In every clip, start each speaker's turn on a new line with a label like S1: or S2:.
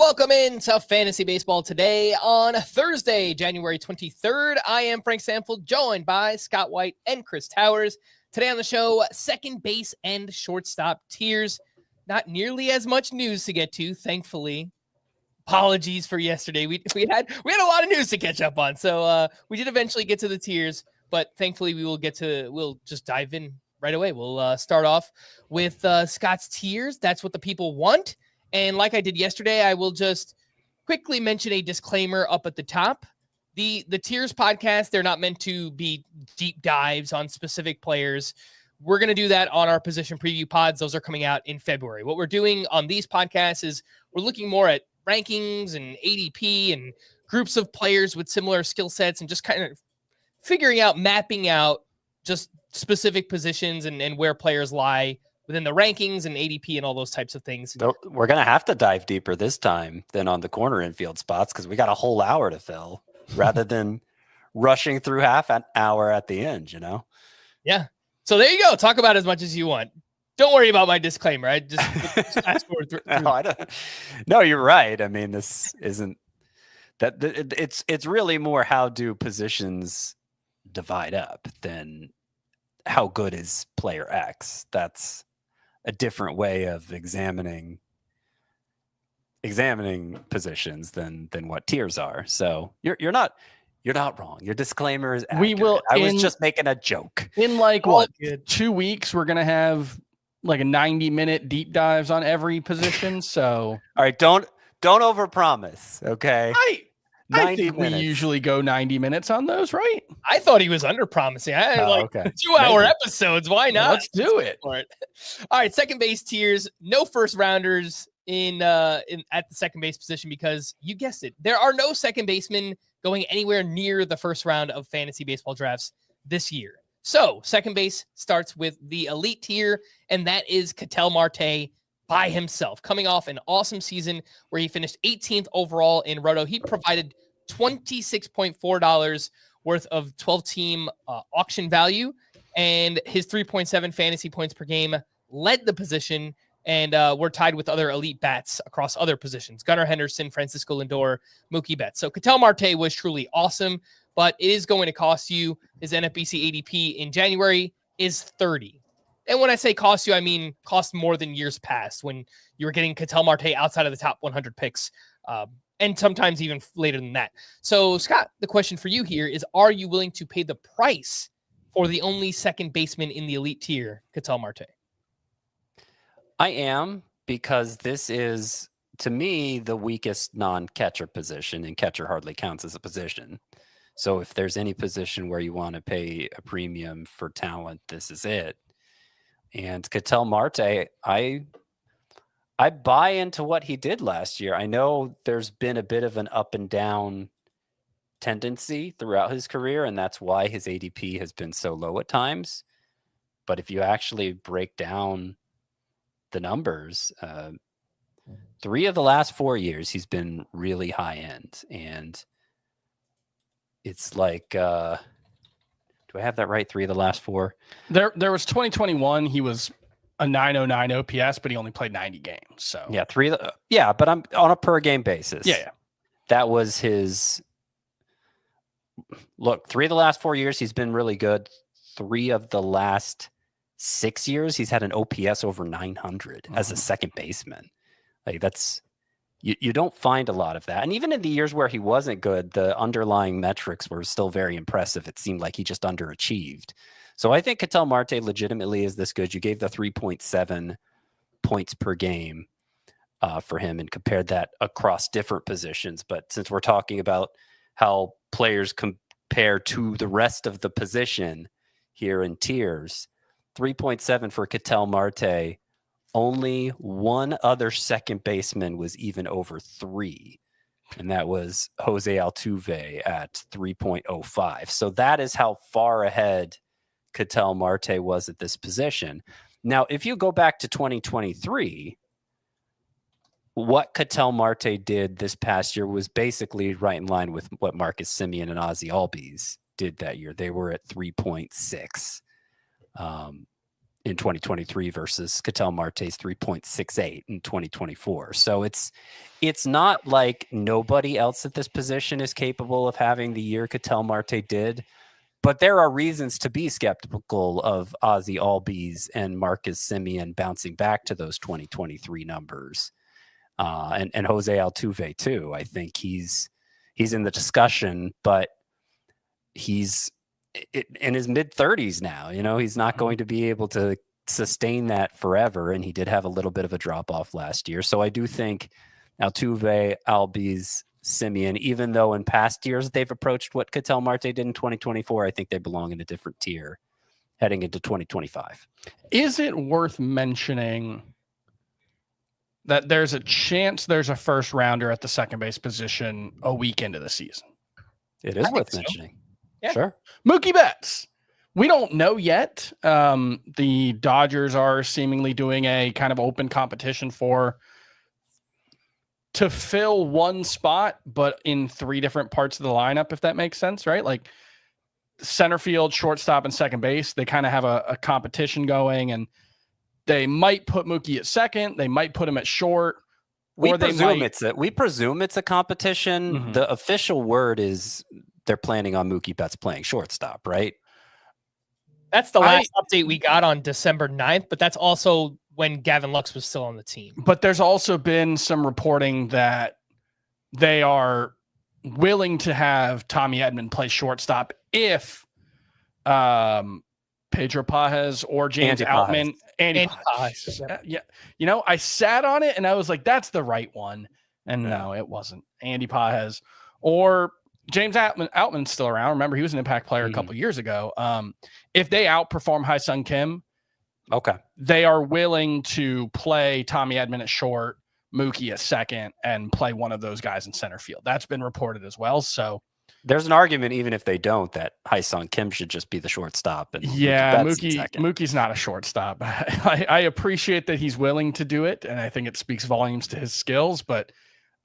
S1: Welcome into Fantasy Baseball today on Thursday, January 23rd. I am Frank Stampfl, joined by Scott White and Chris Towers. Today on the show, second base and shortstop tiers. Not nearly as much news to get to, thankfully. Apologies for yesterday. We had a lot of news to catch up on, so we did eventually get to the tiers, but thankfully we'll just dive in right away. We'll start off with Scott's tiers. That's what the people want. And like I did yesterday, I will just quickly mention a disclaimer up at the top. The Tiers podcast, they're not meant to be deep dives on specific players. We're going to do that on our position preview pods. Those are coming out in February. What we're doing on these podcasts is we're looking more at rankings and ADP and groups of players with similar skill sets and just kind of mapping out just specific positions and where players lie within the rankings and ADP and all those types of things.
S2: We're going to have to dive deeper this time than on the corner infield spots because we got a whole hour to fill rather than rushing through half an hour at the end, you know?
S1: Yeah. So there you go. Talk about as much as you want. Don't worry about my disclaimer. I just fast forward through.
S2: No, you're right. I mean, this isn't that it's really more how do positions divide up than how good is player X. That's a different way of examining positions than what tiers are. So you're not wrong. Your disclaimer is accurate. I was just making a joke.
S3: In 2 weeks, we're gonna have like a 90-minute deep dives on every position. So
S2: all right, don't overpromise. Okay.
S3: I think we usually go 90 minutes on those, right?
S1: I thought he was under promising. I had 2-hour episodes. Why not?
S3: Let's do it.
S1: All right, second base tiers. No first rounders in at the second base position because you guessed it. There are no second basemen going anywhere near the first round of fantasy baseball drafts this year. So second base starts with the elite tier, and that is Ketel Marte by himself, coming off an awesome season where he finished 18th overall in Roto. He provided $26.4 worth of 12-team auction value, and his 3.7 fantasy points per game led the position, and we're tied with other elite bats across other positions. Gunnar Henderson, Francisco Lindor, Mookie Betts. So Ketel Marte was truly awesome, but it is going to cost you. His NFBC ADP in January is 30. And when I say cost you, I mean cost more than years past when you were getting Ketel Marte outside of the top 100 picks, and sometimes even later than that. So, Scott, the question for you here is, are you willing to pay the price for the only second baseman in the elite tier, Ketel Marte?
S2: I am, because this is, to me, the weakest non-catcher position, and catcher hardly counts as a position. So if there's any position where you want to pay a premium for talent, this is it. And Ketel Marte, I buy into what he did last year. I know there's been a bit of an up and down tendency throughout his career, and that's why his ADP has been so low at times. But if you actually break down the numbers, 3 of the last 4 years, he's been really high end. And it's like... do I have that right? 3 of the last 4.
S3: There was 2021. He was a 909 OPS, but he only played 90 games. So
S2: yeah, 3. But I'm on a per game basis.
S3: Yeah.
S2: That was his. Look, 3 of the last 4 years, he's been really good. 3 of the last 6 years, he's had an OPS over 900 as a second baseman. Like that's. You don't find a lot of that. And even in the years where he wasn't good, the underlying metrics were still very impressive. It seemed like he just underachieved. So I think Ketel Marte legitimately is this good. You gave the 3.7 points per game for him and compared that across different positions. But since we're talking about how players compare to the rest of the position here in tiers, 3.7 for Ketel Marte. Only one other second baseman was even over 3, and that was Jose Altuve at 3.05. So that is how far ahead Ketel Marte was at this position. Now, if you go back to 2023, what Ketel Marte did this past year was basically right in line with what Marcus Semien and Ozzie Albies did that year. They were at 3.6. in 2023 versus Ketel Marte's 3.68 in 2024. So it's not like nobody else at this position is capable of having the year Ketel Marte did, but there are reasons to be skeptical of Ozzie Albies and Marcus Semien bouncing back to those 2023 numbers. And Jose Altuve too. I think he's in the discussion, but he's in his mid-30s now. He's not going to be able to sustain that forever, and he did have a little bit of a drop-off last year. So I do think Altuve, Albies, Semien, even though in past years they've approached what Ketel Marte did in 2024, I think they belong in a different tier heading into 2025.
S3: Is it worth mentioning that there's a chance there's a first rounder at the second base position a week into the season?
S2: It is worth mentioning.
S1: Yeah.
S2: Sure.
S3: Mookie Betts. We don't know yet. The Dodgers are seemingly doing a kind of open competition to fill one spot, but in 3 different parts of the lineup, if that makes sense, right? Like center field, shortstop, and second base, they kind of have a competition going, and they might put Mookie at second. They might put him at short.
S2: We presume it's a competition.
S3: Mm-hmm.
S2: The official word is they're planning on Mookie Betts playing shortstop, right?
S1: That's the last update we got on December 9th, but that's also when Gavin Lux was still on the team.
S3: But there's also been some reporting that they are willing to have Tommy Edman play shortstop if Pedro Pages or James Outman. Andy Pages. Yeah. I sat on it and I was like, that's the right one. And no, it wasn't. Andy Pages or James Outman's still around. Remember, he was an impact player a couple years ago. If they outperform Hai-Sung Kim, they are willing to play Tommy Edman at short, Mookie at second, and play one of those guys in center field. That's been reported as well. So
S2: there's an argument, even if they don't, that Hai-Sung Kim should just be the shortstop. And
S3: Mookie's not a shortstop. I appreciate that he's willing to do it, and I think it speaks volumes to his skills, but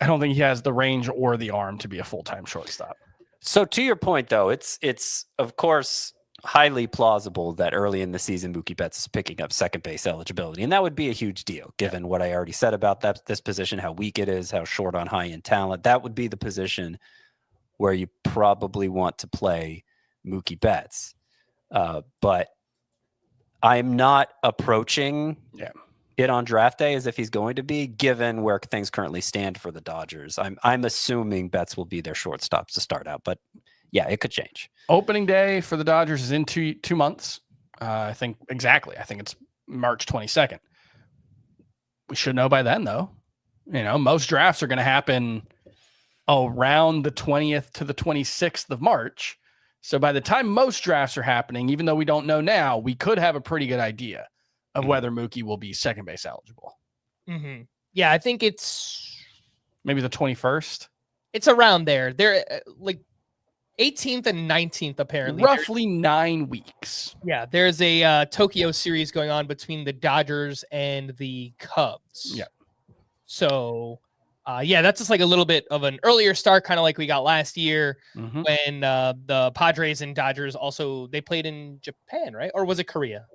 S3: I don't think he has the range or the arm to be a full-time shortstop.
S2: So to your point, though, it's of course highly plausible that early in the season Mookie Betts is picking up second base eligibility, and that would be a huge deal given what I already said about this position, how weak it is, how short on high-end talent. That would be the position where you probably want to play Mookie Betts. But I'm not approaching it on draft day as if he's going to be, given where things currently stand for the Dodgers. I'm assuming Betts will be their shortstop to start out, but yeah, it could change.
S3: Opening day for the Dodgers is in 2 months. I think it's March 22nd. We should know by then, though. Most drafts are going to happen around the 20th to the 26th of March. So by the time most drafts are happening, even though we don't know now, we could have a pretty good idea of whether Mookie will be second base eligible.
S1: Mm-hmm. Yeah, I think it's
S3: maybe the 21st.
S1: It's around there. They're like 18th and 19th, apparently.
S3: Roughly 9 weeks.
S1: Yeah, there's a Tokyo series going on between the Dodgers and the Cubs.
S3: Yeah.
S1: So, that's just like a little bit of an earlier start, kind of like we got last year when the Padres and Dodgers they played in Japan, right? Or was it Korea?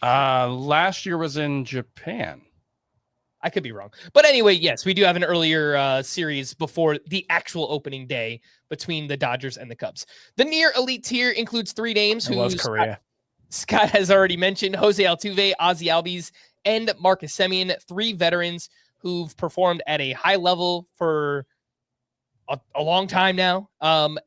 S3: Last year was in Japan.
S1: I could be wrong. But anyway, yes, we do have an earlier series before the actual opening day between the Dodgers and the Cubs. The Near Elite tier includes 3 names who
S3: Korea.
S1: Scott has already mentioned: Jose Altuve, Ozzie Albies, and Marcus Semien, 3 veterans who've performed at a high level for a long time now.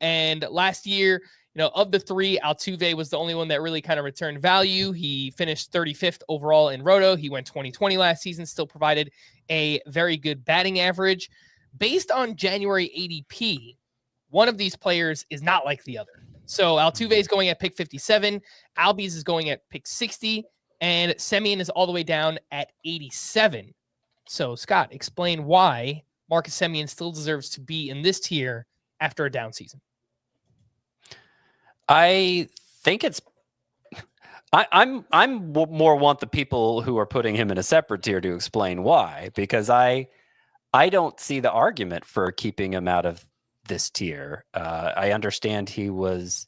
S1: And last year, of the 3, Altuve was the only one that really kind of returned value. He finished 35th overall in Roto. He went 20-20 last season, still provided a very good batting average. Based on January ADP, one of these players is not like the other. So Altuve is going at pick 57, Albies is going at pick 60, and Semien is all the way down at 87. So, Scott, explain why Marcus Semien still deserves to be in this tier after a down season.
S2: I think I'm more want the people who are putting him in a separate tier to explain why, because I don't see the argument for keeping him out of this tier. I understand he was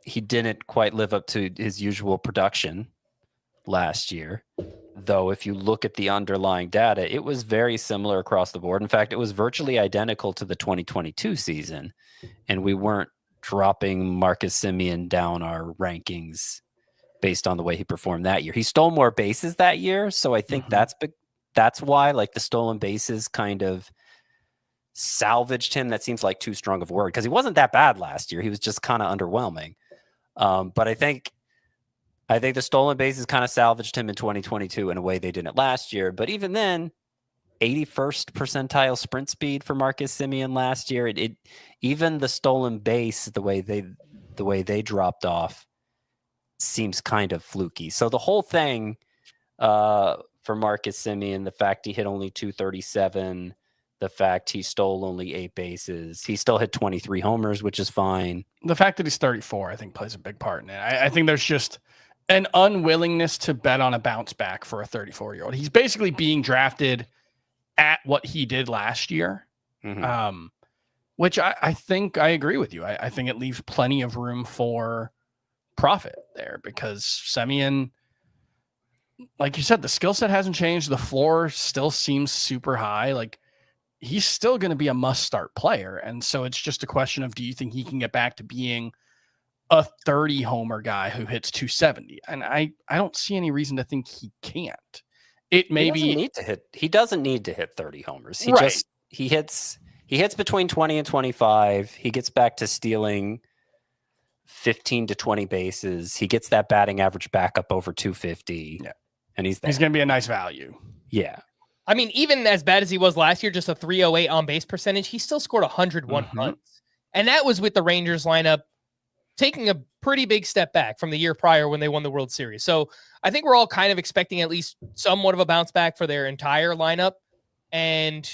S2: he didn't quite live up to his usual production last year. Though if you look at the underlying data, it was very similar across the board. In fact, it was virtually identical to the 2022 season, and we weren't dropping Marcus Semien down our rankings based on the way he performed that year. He stole more bases that year, so I think that's why, like, the stolen bases kind of salvaged him. That seems like too strong of a word because he wasn't that bad last year. He was just kind of underwhelming. But I think the stolen bases kind of salvaged him in 2022 in a way they didn't last year. But even then, 81st percentile sprint speed for Marcus Semien last year. Even the stolen base, the way they dropped off, seems kind of fluky. So the whole thing for Marcus Semien, the fact he hit only 237, the fact he stole only 8 bases, he still hit 23 homers, which is fine.
S3: The fact that he's 34, I think, plays a big part in it. I think there's just an unwillingness to bet on a bounce back for a 34-year-old. He's basically being drafted at what he did last year, which I think I agree with you. I think it leaves plenty of room for profit there because Semien, like you said, the skill set hasn't changed. The floor still seems super high. Like, he's still going to be a must-start player. And so it's just a question of, do you think he can get back to being a 30-homer guy who hits 270? And I don't see any reason to think he can't. It may be
S2: he doesn't need to hit 30 homers. He hits between 20 and 25. He gets back to stealing 15 to 20 bases. He gets that batting average back up over 250.
S3: Yeah.
S2: And he's
S3: going to be a nice value.
S2: Yeah.
S1: I mean, even as bad as he was last year, just a 308 on base percentage, he still scored 101 runs. And that was with the Rangers lineup taking a pretty big step back from the year prior when they won the World Series. So I think we're all kind of expecting at least somewhat of a bounce back for their entire lineup and,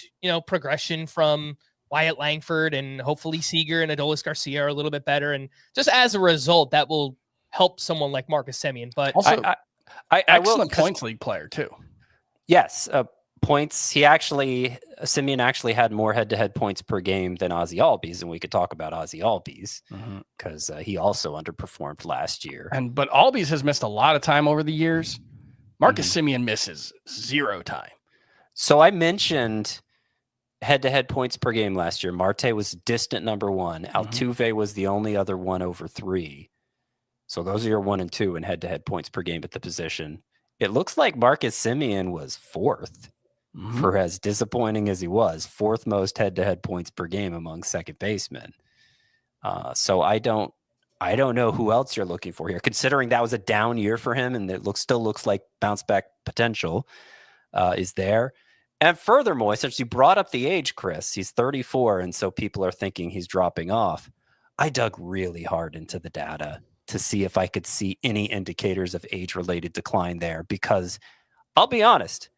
S1: progression from Wyatt Langford and hopefully Seager and Adolis Garcia are a little bit better. And just as a result, that will help someone like Marcus Semien. But
S3: also, excellent points league player too.
S2: Yes. Points. Semien actually had more head-to-head points per game than Ozzie Albies, and we could talk about Ozzie Albies because he also underperformed last year.
S3: But Albies has missed a lot of time over the years. Marcus Semien misses 0 time.
S2: So I mentioned head-to-head points per game last year. Marte was distant number 1. Altuve was the only other one over 3. So those are your 1 and 2 in head-to-head points per game at the position. It looks like Marcus Semien was 4th. For as disappointing as he was, 4th most head-to-head points per game among second basemen. So I don't know who else you're looking for here, considering that was a down year for him, and it still looks like bounce back potential is there. And furthermore, since you brought up the age, Chris, he's 34, and so people are thinking he's dropping off. I dug really hard into the data to see if I could see any indicators of age-related decline there, because I'll be honest,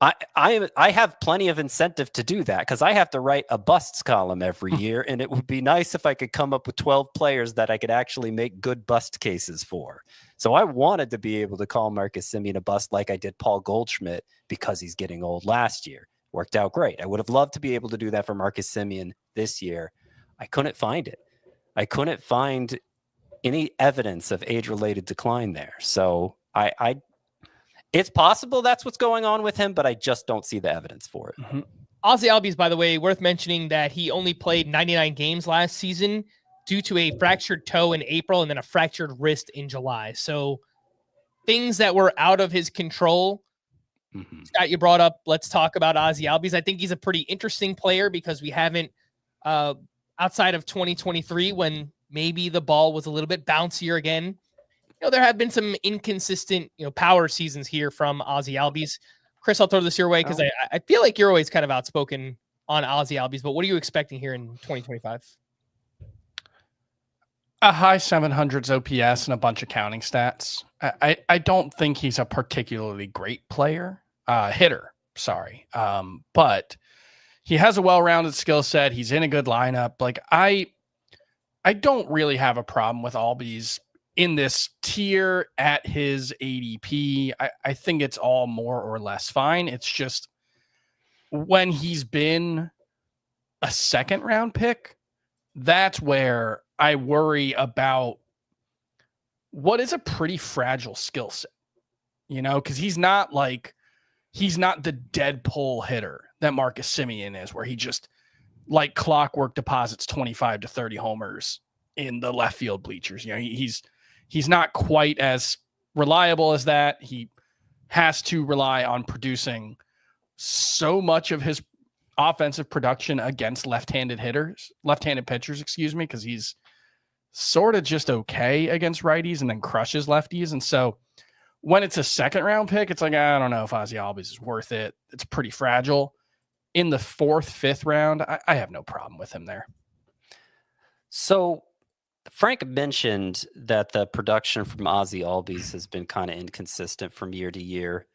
S2: I have plenty of incentive to do that because I have to write a busts column every year, and it would be nice if I could come up with 12 players that I could actually make good bust cases for. So I wanted to be able to call Marcus Semien a bust like I did Paul Goldschmidt because he's getting old last year. Worked out great. I would have loved to be able to do that for Marcus Semien this year. I couldn't find it. I couldn't find any evidence of age-related decline there. So it's possible that's what's going on with him, but I just don't see the evidence for it.
S1: Ozzie Albies, by the way, worth mentioning that he only played 99 games last season due to a fractured toe in April and then a fractured wrist in July. So things that were out of his control. Scott, you brought up, let's talk about Ozzie Albies. I think he's a pretty interesting player because we haven't, outside of 2023, when maybe the ball was a little bit bouncier again, there have been some inconsistent, power seasons here from Ozzie Albies. Chris, I'll throw this your way because I feel like you're always kind of outspoken on Ozzie Albies, but what are you expecting here in 2025?
S3: A high 700s OPS and a bunch of counting stats. I don't think he's a particularly great hitter. But he has a well-rounded skill set. He's in a good lineup. Like I don't really have a problem with Albies in this tier at his ADP. I think it's all more or less fine. It's just when he's been a second round pick, that's where I worry about what is a pretty fragile skill set, because he's not the dead pull hitter that Marcus Semien is, where he just like clockwork deposits 25 to 30 homers in the left field bleachers. He's not quite as reliable as that. He has to rely on producing so much of his offensive production against left-handed pitchers, because he's sort of just okay against righties and then crushes lefties. And so when it's a second round pick, it's like, I don't know if Ozzy Albies is worth it. It's pretty fragile. In the 4th, 5th round, I have no problem with him there.
S2: So Frank mentioned that the production from Ozzy Albies has been kind of inconsistent from year to year.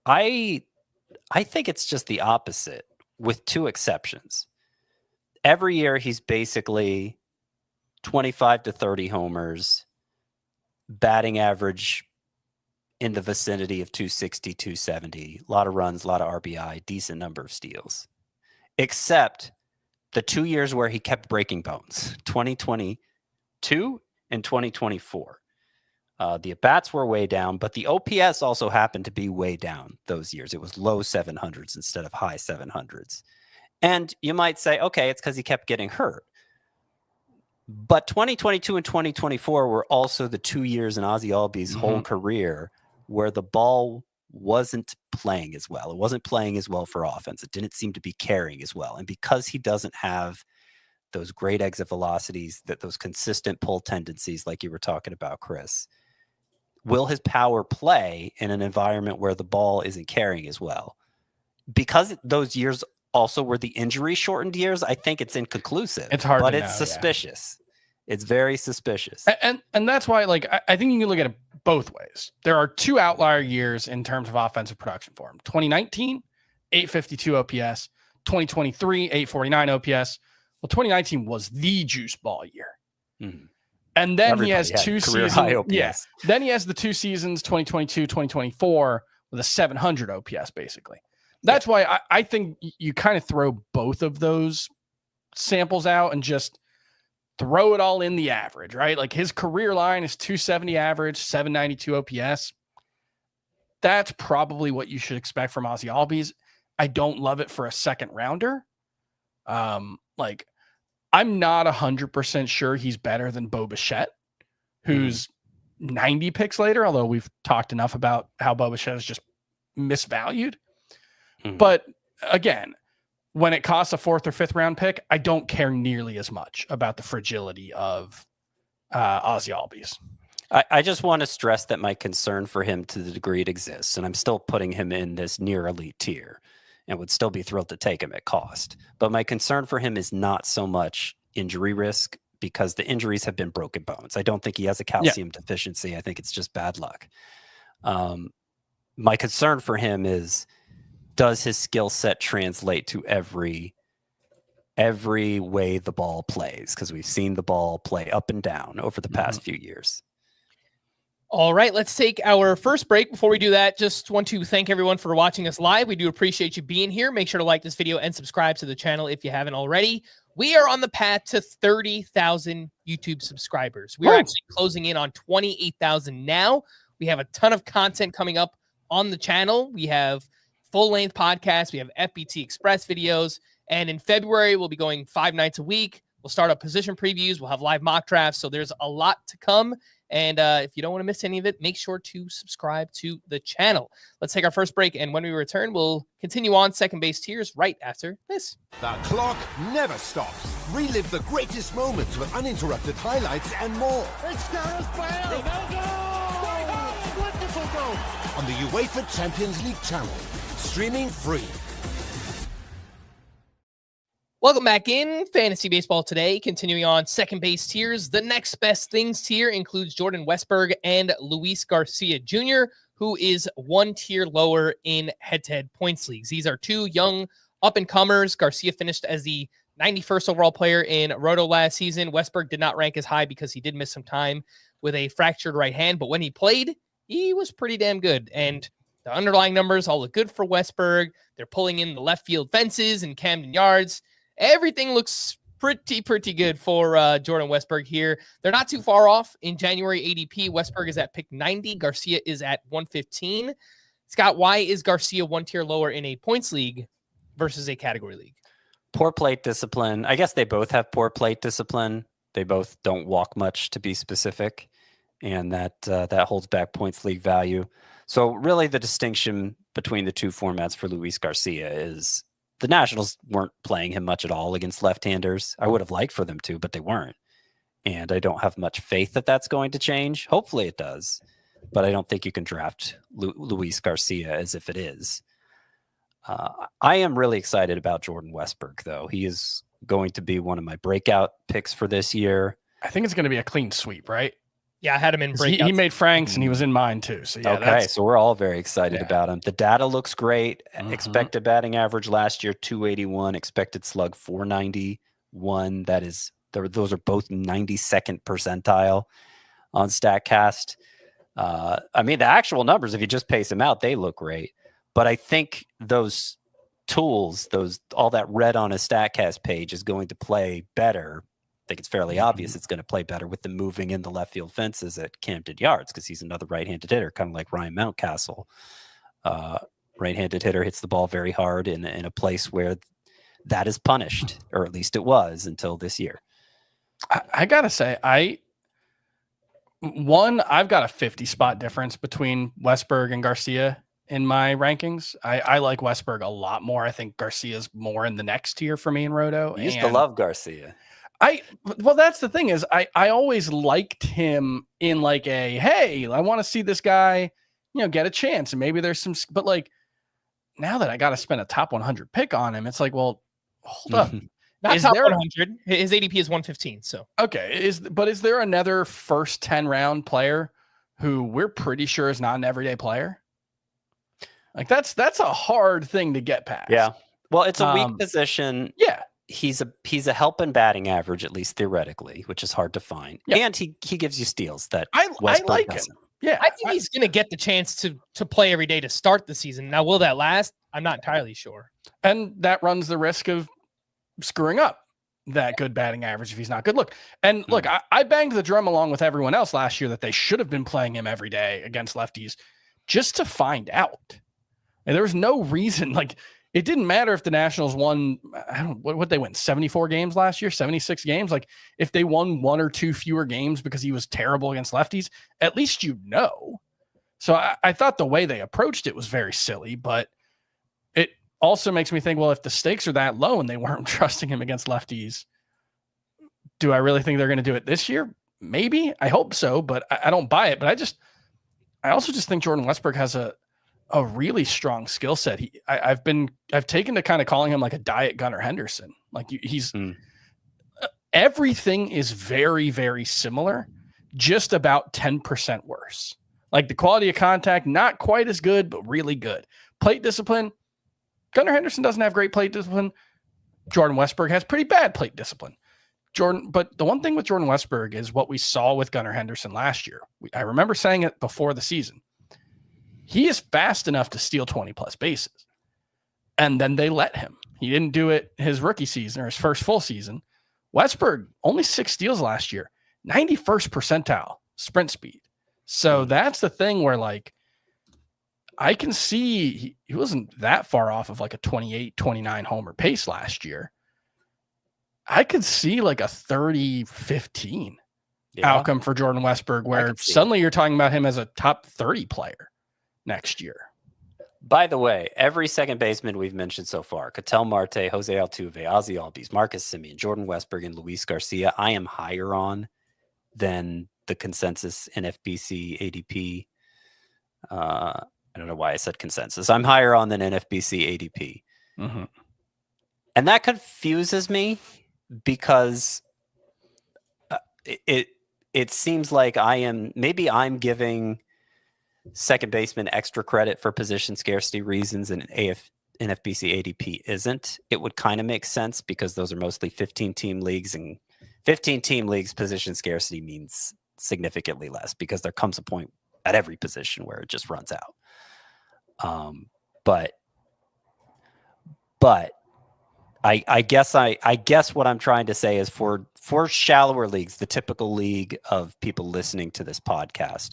S2: I think it's just the opposite, with 2 exceptions. Every year he's basically 25 to 30 homers, batting average in the vicinity of 260, 270, a lot of runs, a lot of RBI, decent number of steals, except the 2 years where he kept breaking bones, 2022 and 2024. The at-bats were way down, but the OPS also happened to be way down those years. It was low 700s instead of high 700s. And you might say, okay, it's because he kept getting hurt. But 2022 and 2024 were also the 2 years in Ozzy Albies' whole career where the ball wasn't playing as well. It wasn't playing as well for offense. It didn't seem to be carrying as well. And because he doesn't have those great exit velocities, those consistent pull tendencies like you were talking about, Chris, will his power play in an environment where the ball isn't carrying as well? Because those years also were the injury-shortened years, I think it's inconclusive.
S3: It's hard,
S2: but it's suspicious. Yeah. It's very suspicious.
S3: And that's why, I think you can look at it both ways. There are 2 outlier years in terms of offensive production for him. 2019, 852 OPS. 2023, 849 OPS. Well, 2019 was the juice ball year. Mm. And then he has 2 seasons. Yes. Then he has the 2 seasons, 2022, 2024, with a 700 OPS, basically. That's why I think you kind of throw both of those samples out and just throw it all in the average, right? Like his career line is 270 average, 792 OPS. That's probably what you should expect from Ozzy Albies. I don't love it for a second rounder. I'm not 100% sure he's better than Bo Bichette, who's 90 picks later, although we've talked enough about how Bo Bichette is just misvalued. But again, when it costs a 4th or 5th round pick, I don't care nearly as much about the fragility of Ozzy Albies.
S2: I just want to stress that my concern for him, to the degree it exists, and I'm still putting him in this near elite tier and would still be thrilled to take him at cost. But my concern for him is not so much injury risk, because the injuries have been broken bones. I don't think he has a calcium deficiency. I think it's just bad luck. My concern for him is, does his skill set translate to every way the ball plays? Because we've seen the ball play up and down over the past few years.
S1: All right, let's take our first break. Before we do that, just want to thank everyone for watching us live. We do appreciate you being here. Make sure to like this video and subscribe to the channel if you haven't already. We are on the path to 30,000 YouTube subscribers. We are actually closing in on 28,000 now. We have a ton of content coming up on the channel. We have full-length podcasts. We have FBT Express videos. And in February, we'll be going 5 nights a week. We'll start up position previews. We'll have live mock drafts. So there's a lot to come. And if you don't want to miss any of it, make sure to subscribe to the channel. Let's take our first break. And when we return, we'll continue on second base tiers right after this.
S4: The clock never stops. Relive the greatest moments with uninterrupted highlights and more.
S5: It's Gareth Bale. Ronaldo! Wonderful goal.
S4: On the UEFA Champions League channel. Streaming free.
S1: Welcome back in Fantasy Baseball Today. Continuing on second base tiers. The next best things tier includes Jordan Westburg and Luis Garcia Jr., who is 1 tier lower in head-to-head points leagues. These are 2 young up-and-comers. Garcia finished as the 91st overall player in Roto last season. Westburg did not rank as high because he did miss some time with a fractured right hand, but when he played, he was pretty damn good. And the underlying numbers all look good for Westburg. They're pulling in the left field fences and Camden Yards. Everything looks pretty good for Jordan Westburg here. They're not too far off in January ADP. Westburg is at pick 90. Garcia is at 115. Scott, why is Garcia one tier lower in a points league versus a category league?
S2: Poor plate discipline. I guess they both have poor plate discipline. They both don't walk much, to be specific, and that holds back points league value. So really the distinction between the two formats for Luis Garcia is the Nationals weren't playing him much at all against left-handers. I would have liked for them to, but they weren't. And I don't have much faith that that's going to change. Hopefully it does, but I don't think you can draft Luis Garcia as if it is. I am really excited about Jordan Westburg, though. He is going to be one of my breakout picks for this year.
S3: I think it's going to be a clean sweep, right?
S1: Yeah, I had him in breakout.
S3: He made Frank's and he was in mine too. So yeah,
S2: okay, so we're all very excited about him. The data looks great. Expected batting average last year 281, expected slug 491. Those are both 92nd percentile on StatCast. I mean, the actual numbers, if you just pace them out, they look great. But I think those tools, all that red on a StatCast page is going to play better. I think it's fairly obvious it's going to play better with the moving in the left field fences at Camden Yards because he's another right-handed hitter, kind of like Ryan Mountcastle. Right-handed hitter hits the ball very hard in a place where that is punished, or at least it was until this year.
S3: I got to say, I've got a 50 spot difference between Westburg and Garcia in my rankings. I like Westburg a lot more. I think Garcia's more in the next tier for me in Roto.
S2: You used to love Garcia.
S3: Well, that's the thing is I always liked him in like hey, I want to see this guy, get a chance. And maybe there's some, but like now that I got to spend a top 100 pick on him, it's like, well, hold up.
S1: Not top 100. His ADP is 115. So,
S3: okay. Is there another first 10 round player who we're pretty sure is not an everyday player? Like that's a hard thing to get past.
S2: Yeah. Well, it's a weak position.
S3: Yeah.
S2: He's a help in batting average, at least theoretically, which is hard to find. Yeah. And he gives you steals that
S3: I like doesn't. Him. Yeah.
S1: I think he's going to get the chance to play every day to start the season. Now, will that last? I'm not entirely sure.
S3: And that runs the risk of screwing up that good batting average if he's not good. Look, I banged the drum along with everyone else last year that they should have been playing him every day against lefties just to find out. And there was no reason, like, it didn't matter if the Nationals won, what they win, 74 games last year, 76 games. Like, if they won one or two fewer games because he was terrible against lefties, at least you know. So I thought the way they approached it was very silly, but it also makes me think, well, if the stakes are that low and they weren't trusting him against lefties, do I really think they're going to do it this year? Maybe. I hope so, but I don't buy it. But I also just think Jordan Westburg has a really strong skill set. I've taken to kind of calling him like a diet Gunnar Henderson. Like he's everything is very, very similar, just about 10% worse. Like the quality of contact, not quite as good, but really good. Plate discipline, Gunnar Henderson doesn't have great plate discipline. Jordan Westburg has pretty bad plate discipline. But the one thing with Jordan Westburg is what we saw with Gunnar Henderson last year. I remember saying it before the season. He is fast enough to steal 20 plus bases. And then they let him. He didn't do it his rookie season or his first full season. Westburg, only 6 steals last year, 91st percentile sprint speed. So that's the thing where, like, I can see he wasn't that far off of like a 28, 29 homer pace last year. I could see like a 30-15 outcome for Jordan Westburg, where suddenly you're talking about him as a top 30 player next year.
S2: By the way, every second baseman we've mentioned so far, Ketel Marte, Jose Altuve, Ozzy Albies, Marcus Semien, Jordan Westburg, and Luis Garcia, I am higher on than the consensus NFBC ADP. I don't know why I said consensus. I'm higher on than NFBC ADP.
S3: Mm-hmm.
S2: And that confuses me because it seems like I'm giving second baseman extra credit for position scarcity reasons, and NFBC ADP isn't. It would kind of make sense because those are mostly 15-team leagues, and 15-team leagues position scarcity means significantly less because there comes a point at every position where it just runs out. But I guess what I'm trying to say is for shallower leagues, the typical league of people listening to this podcast,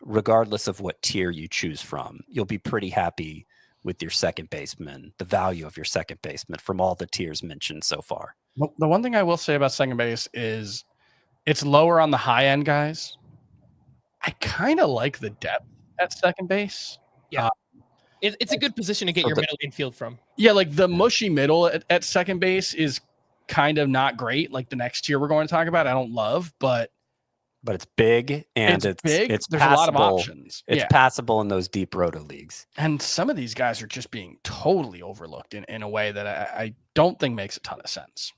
S2: regardless of what tier you choose from, you'll be pretty happy with your second baseman, the value of your second baseman from all the tiers mentioned so far.
S3: The one thing I will say about second base is it's lower on the high end guys. I kind of like the depth at second base.
S1: Yeah. It's a good position to get your middle infield from.
S3: Yeah, like the mushy middle at second base is kind of not great. Like the next tier we're going to talk about, I don't love, but
S2: it's big and it's big. There's
S3: passable. A lot of options.
S2: It's passable in those deep roto leagues.
S3: And some of these guys are just being totally overlooked in a way that I don't think makes a ton of sense.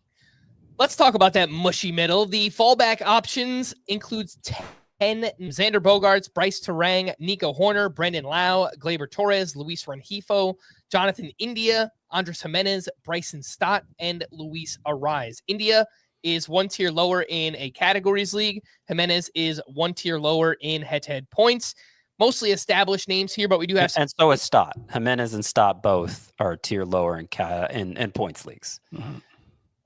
S1: Let's talk about that mushy middle. The fallback options includes 10 Xander Bogaerts, Bryce Terang, Nico Horner, Brendan Lau, Gleyber Torres, Luis Rengifo, Jonathan India, Andres Jimenez, Bryson Stott, and Luis Arraez. India is one tier lower in a categories league. Jimenez is one tier lower in head-to-head points. Mostly established names here, but we do have
S2: and so is Stott. Jimenez and Stott both are a tier lower in points leagues.
S3: Mm-hmm.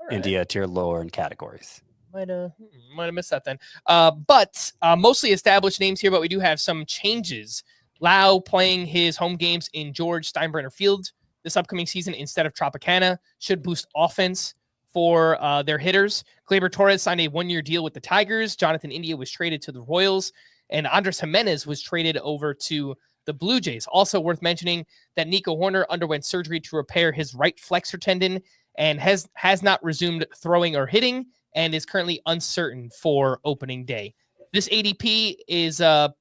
S1: Right.
S2: India a tier lower in categories.
S1: Might have missed that then. But mostly established names here, but we do have some changes. Lau playing his home games in George Steinbrenner Field this upcoming season instead of Tropicana should boost offense for their hitters. Gleyber Torres signed a one-year deal with the Tigers. Jonathan India was traded to the Royals, and Andres Jimenez was traded over to the Blue Jays. Also worth mentioning that Nico Horner underwent surgery to repair his right flexor tendon and has not resumed throwing or hitting and is currently uncertain for opening day. This ADP is a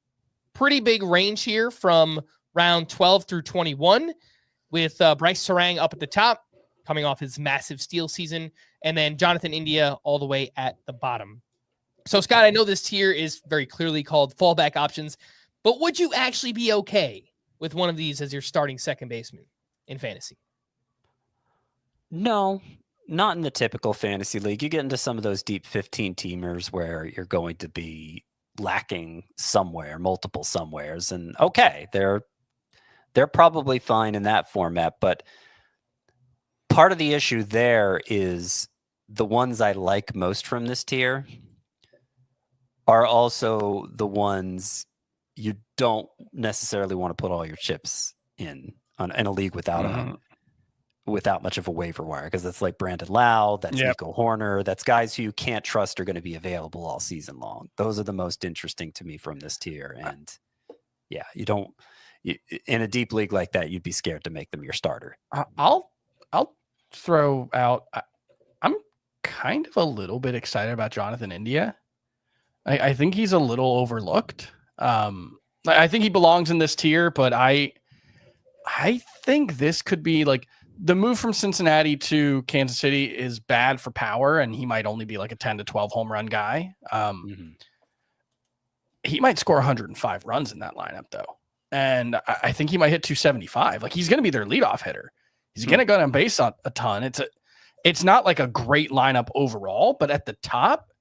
S1: pretty big range here from round 12 through 21 with Bryce Terang up at the top, coming off his massive steal season, and then Jonathan India all the way at the bottom. So, Scott, I know this tier is very clearly called fallback options, but would you actually be okay with one of these as your starting second baseman in fantasy?
S2: No, not in the typical fantasy league. You get into some of those deep 15-teamers where you're going to be lacking somewhere, multiple somewheres, and okay, they're probably fine in that format, but part of the issue there is the ones I like most from this tier are also the ones you don't necessarily want to put all your chips in a league without without much of a waiver wire, because it's like Brandon Lau, that's Nico Horner, that's guys who you can't trust are going to be available all season long. Those are the most interesting to me from this tier. And yeah, in a deep league like that, you'd be scared to make them your starter.
S3: I'll throw out, I'm kind of a little bit excited about Jonathan India. I think he's a little overlooked. I think he belongs in this tier, but I think this could be like the move from Cincinnati to Kansas City is bad for power, and he might only be like a 10 to 12 home run guy. He might score 105 runs in that lineup, though. And I think he might hit 275. Like, he's going to be their leadoff hitter. He's going to go on base a ton. It's not like a great lineup overall, but at the top,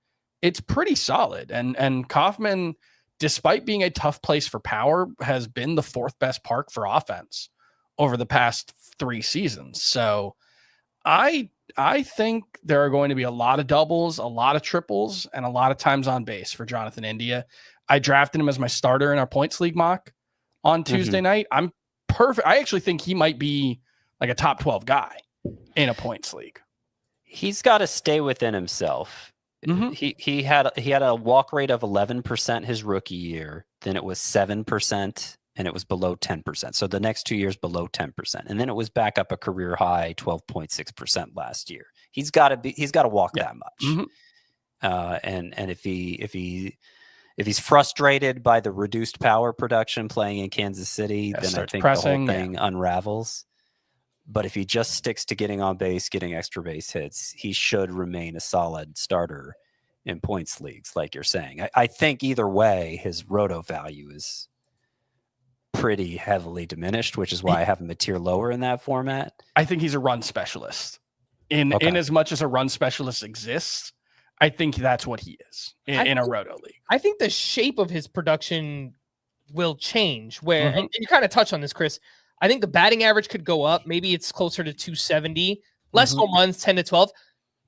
S3: it's pretty solid. And Kauffman, despite being a tough place for power, has been the fourth best park for offense over the past 3 seasons. So I think there are going to be a lot of doubles, a lot of triples, and a lot of times on base for Jonathan India. I drafted him as my starter in our points league mock on Tuesday night. I'm perfect. I actually think he might be like a top 12 guy in a points league.
S2: He's got to stay within himself. He had a walk rate of 11% his rookie year. Then it was 7%. And it was below 10%. So the next 2 years below 10%. And then it was back up a career high 12.6% last year. He's got to walk that much. And if he's frustrated by the reduced power production playing in Kansas City, then I think the whole thing unravels. But if he just sticks to getting on base, getting extra base hits, he should remain a solid starter in points leagues, like you're saying. I think either way, his roto value is pretty heavily diminished, which is why I have him a tier lower in that format.
S3: I think he's a run specialist. In as much as a run specialist exists, I think that's what he is in a roto league.
S1: I think the shape of his production will change where, and you kind of touch on this, Chris. I think the batting average could go up. Maybe it's closer to 270, less home runs, 10 to 12.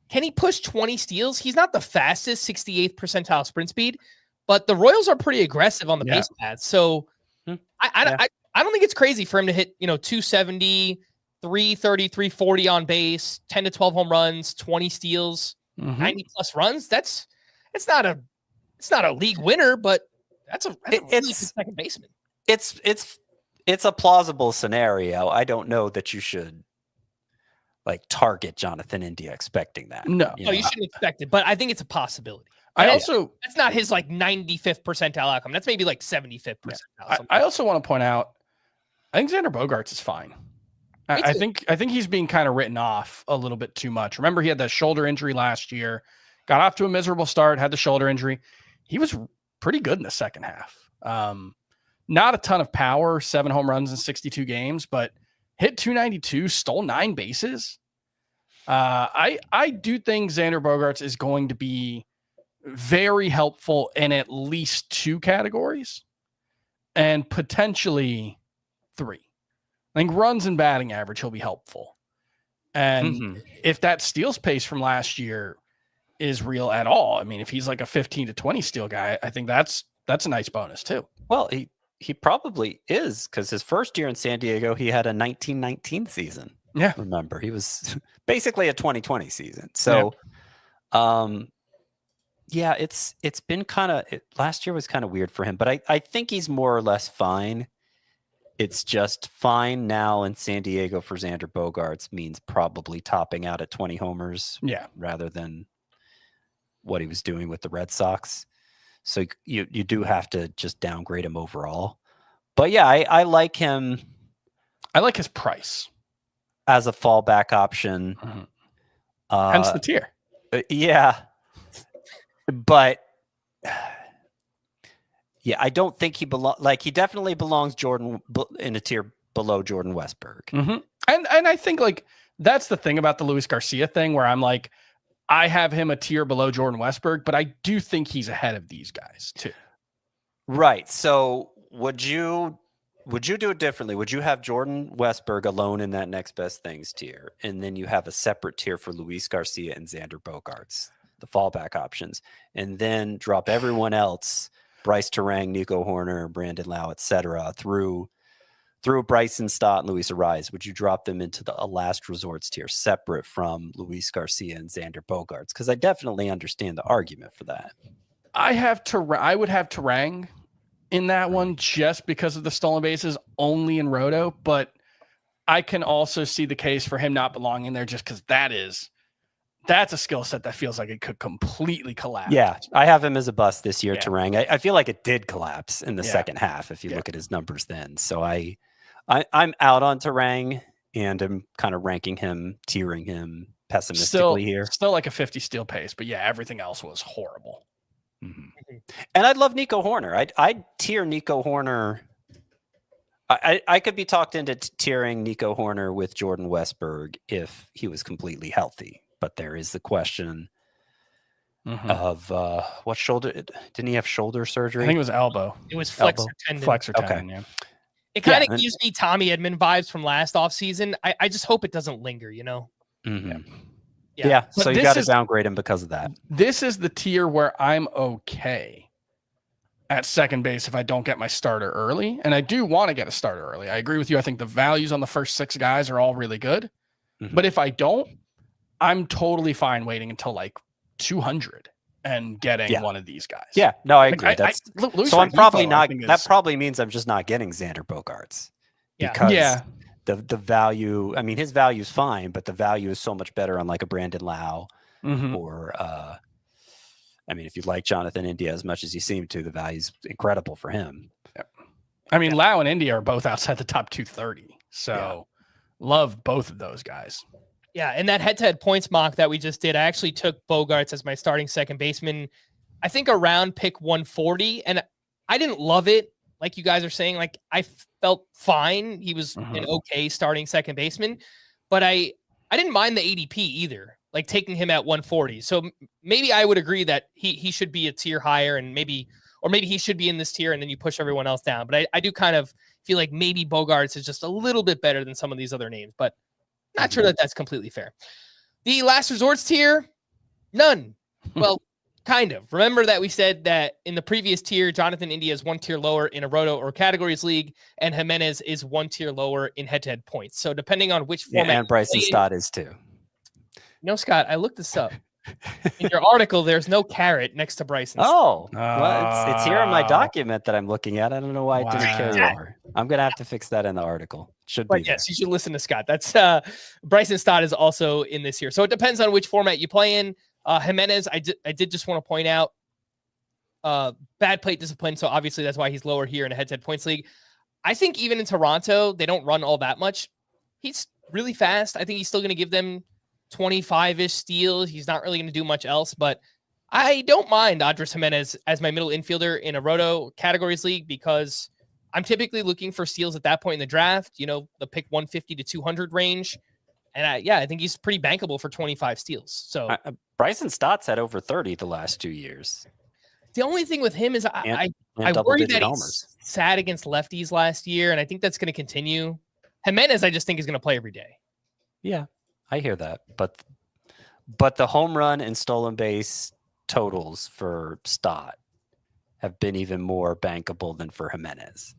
S1: Can he push 20 steals? He's not the fastest, 68th percentile sprint speed, but the Royals are pretty aggressive on the base paths. So I don't think it's crazy for him to hit, 270, 330, 340 on base, 10 to 12 home runs, 20 steals, 90 plus runs. It's not a league winner, but that's a really good second baseman.
S2: It's a plausible scenario. I don't know that you should target Jonathan India expecting that.
S3: No,
S1: you shouldn't expect it, but I think it's a possibility.
S3: That's
S1: not his 95th percentile outcome. That's maybe 75th percentile.
S3: I also want to point out, I think Xander Bogaerts is fine. I think he's being kind of written off a little bit too much. Remember, he had that shoulder injury last year, got off to a miserable start, had the shoulder injury. He was pretty good in the second half. Not a ton of power, 7 home runs in 62 games, but hit 292, stole 9 bases. I do think Xander Bogaerts is going to be very helpful in at least 2 categories and potentially 3. I think runs and batting average, he'll be helpful. And if that steals pace from last year is real at all, I mean, if he's a 15 to 20 steal guy, I think that's a nice bonus too.
S2: Well, he probably is, because his first year in San Diego, he had a 1919 season.
S3: Yeah.
S2: Remember, he was basically a 2020 season. So, it's been last year was kind of weird for him, but I think he's more or less fine. It's just fine now in San Diego for Xander Bogaerts means probably topping out at 20 homers rather than what he was doing with the Red Sox. So you do have to just downgrade him overall. But yeah, I like him.
S3: I like his price
S2: as a fallback option.
S3: Hence the tier.
S2: Yeah. But yeah, I don't think he he definitely belongs in a tier below Jordan Westburg.
S3: And I think that's the thing about the Luis Garcia thing, where I'm I have him a tier below Jordan Westburg, but I do think he's ahead of these guys too.
S2: Right. So would you do it differently? Would you have Jordan Westburg alone in that next best things tier, and then you have a separate tier for Luis Garcia and Xander Bogaerts, the fallback options, and then drop everyone else, Bryce Terang, Nico Horner, Brandon Lau, etc., through Bryson Stott and Luis Ariz? Would you drop them into a last resorts tier separate from Luis Garcia and Xander Bogaerts? Because I definitely understand the argument for that.
S3: I would have Terang in that one just because of the stolen bases only in Roto, but I can also see the case for him not belonging there just because that's a skill set that feels like it could completely collapse.
S2: Yeah, I have him as a bust this year, Terang. I feel like it did collapse in the second half if you look at his numbers then. So I'm out on Terang, and I'm kind of tiering him pessimistically here.
S3: Still a 50 steal pace, but everything else was horrible.
S2: And I'd love Nico Horner. I'd tier Nico Horner. I could be talked into tiering Nico Horner with Jordan Westburg if he was completely healthy. But there is the question of what shoulder. Didn't he have shoulder surgery?
S3: I think it was elbow.
S1: It was flexor tendon.
S3: Flexor tendon, yeah.
S1: It kind of gives me Tommy Edman vibes from last offseason. I just hope it doesn't linger,
S2: Yeah, so you got to downgrade him because of that.
S3: This is the tier where I'm okay at second base if I don't get my starter early. And I do want to get a starter early. I agree with you. I think the values on the first 6 guys are all really good. But if I don't, I'm totally fine waiting until 200 and getting one of these guys.
S2: Yeah, no, I agree. So I'm probably not. That probably means I'm just not getting Xander Bogaerts. Because the value, I mean, his value is fine, but the value is so much better on a Brandon Lau or, I mean, if you like Jonathan India as much as you seem to, the value is incredible for him.
S3: Yep. I mean, Lau and India are both outside the top 230. So love both of those guys.
S1: Yeah, and that head-to-head points mock that we just did, I actually took Bogaerts as my starting second baseman, I think around pick 140, and I didn't love it. Like you guys are saying, I felt fine. He was an okay starting second baseman, but I didn't mind the ADP either, taking him at 140. So maybe I would agree that he should be a tier higher, and maybe he should be in this tier, and then you push everyone else down. But I do kind of feel like maybe Bogaerts is just a little bit better than some of these other names, but Not sure that that's completely fair. The last resorts tier, none. Well, kind of. Remember that we said that in the previous tier, Jonathan India is one tier lower in a roto or categories league, and Jimenez is one tier lower in head-to-head points. So depending on which format,
S2: and Bryson Stott is too.
S1: No, Scott, I looked this up. In your article, there's no carrot next to Bryson.
S2: Oh, well, it's here in my document that I'm looking at. I don't know why it didn't carry over. I'm gonna have to fix that in the article. Should be.
S1: Yes, you should listen to Scott. That's Bryson Stott is also in this here. So it depends on which format you play in. Jimenez, I did just want to point out bad plate discipline. So obviously that's why he's lower here in a head-to-head points league. I think even in Toronto, they don't run all that much. He's really fast. I think he's still going to give them 25-ish steals. He's not really going to do much else, but I don't mind Andres Jimenez as my middle infielder in a roto categories league because I'm typically looking for steals at that point in the draft, the pick 150 to 200 range. And I think he's pretty bankable for 25 steals. So
S2: Bryson Stott's had over 30 the last 2 years.
S1: The only thing with him is I worry that he's sad against lefties last year, and I think that's going to continue. Jimenez, I just think is going to play every day.
S2: Yeah, I hear that. But the home run and stolen base totals for Stott have been even more bankable than for Jimenez.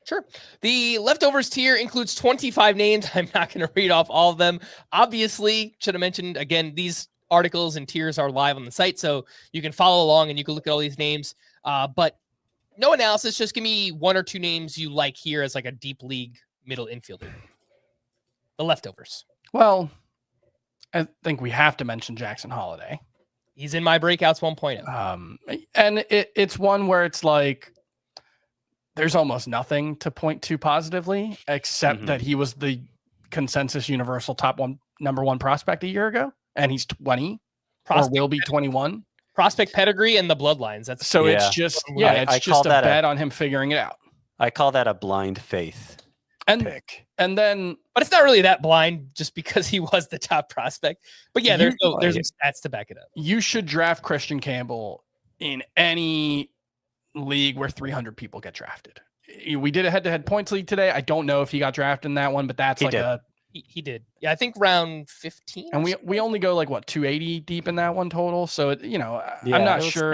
S1: Sure. The leftovers tier includes 25 names. I'm not going to read off all of them. Obviously, should have mentioned, again, these articles and tiers are live on the site, so you can follow along and you can look at all these names. But no analysis. Just give me one or two names you like here as like a deep league middle infielder. The leftovers.
S3: Well, I think we have to mention Jackson Holiday.
S1: He's in my breakouts 1.0.
S3: And it's one where it's like, there's almost nothing to point to positively, except that he was the consensus universal number one prospect a year ago, and he's 20 or will be 21.
S1: Prospect pedigree and the bloodlines. It's
S3: just it's just a bet on him figuring it out.
S2: I call that a blind faith pick.
S3: And then,
S1: but it's not really that blind just because he was the top prospect. But yeah, there's stats to back it up.
S3: You should draft Christian Campbell in any league where 300 people get drafted. We did a head-to-head points league today. I don't know if he got drafted in that one, but that's
S1: he did. Yeah, I think round 15.
S3: And we only go 280 deep in that one total. So I'm not sure.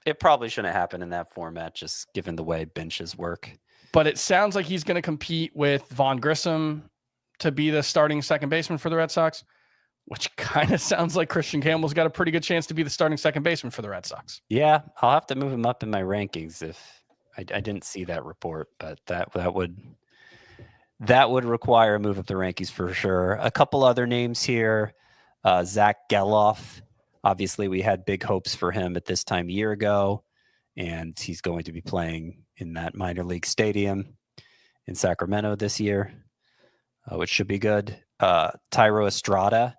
S2: It probably shouldn't happen in that format, just given the way benches work.
S3: But it sounds like he's going to compete with Vaughn Grissom to be the starting second baseman for the Red Sox, which kind of sounds like Christian Campbell's got a pretty good chance to be the starting second baseman for the Red Sox.
S2: Yeah, I'll have to move him up in my rankings if I didn't see that report, but that would require a move up the rankings for sure. A couple other names here. Zach Geloff. Obviously, we had big hopes for him at this time a year ago, and he's going to be playing in that minor league stadium in Sacramento this year, which should be good. Thairo Estrada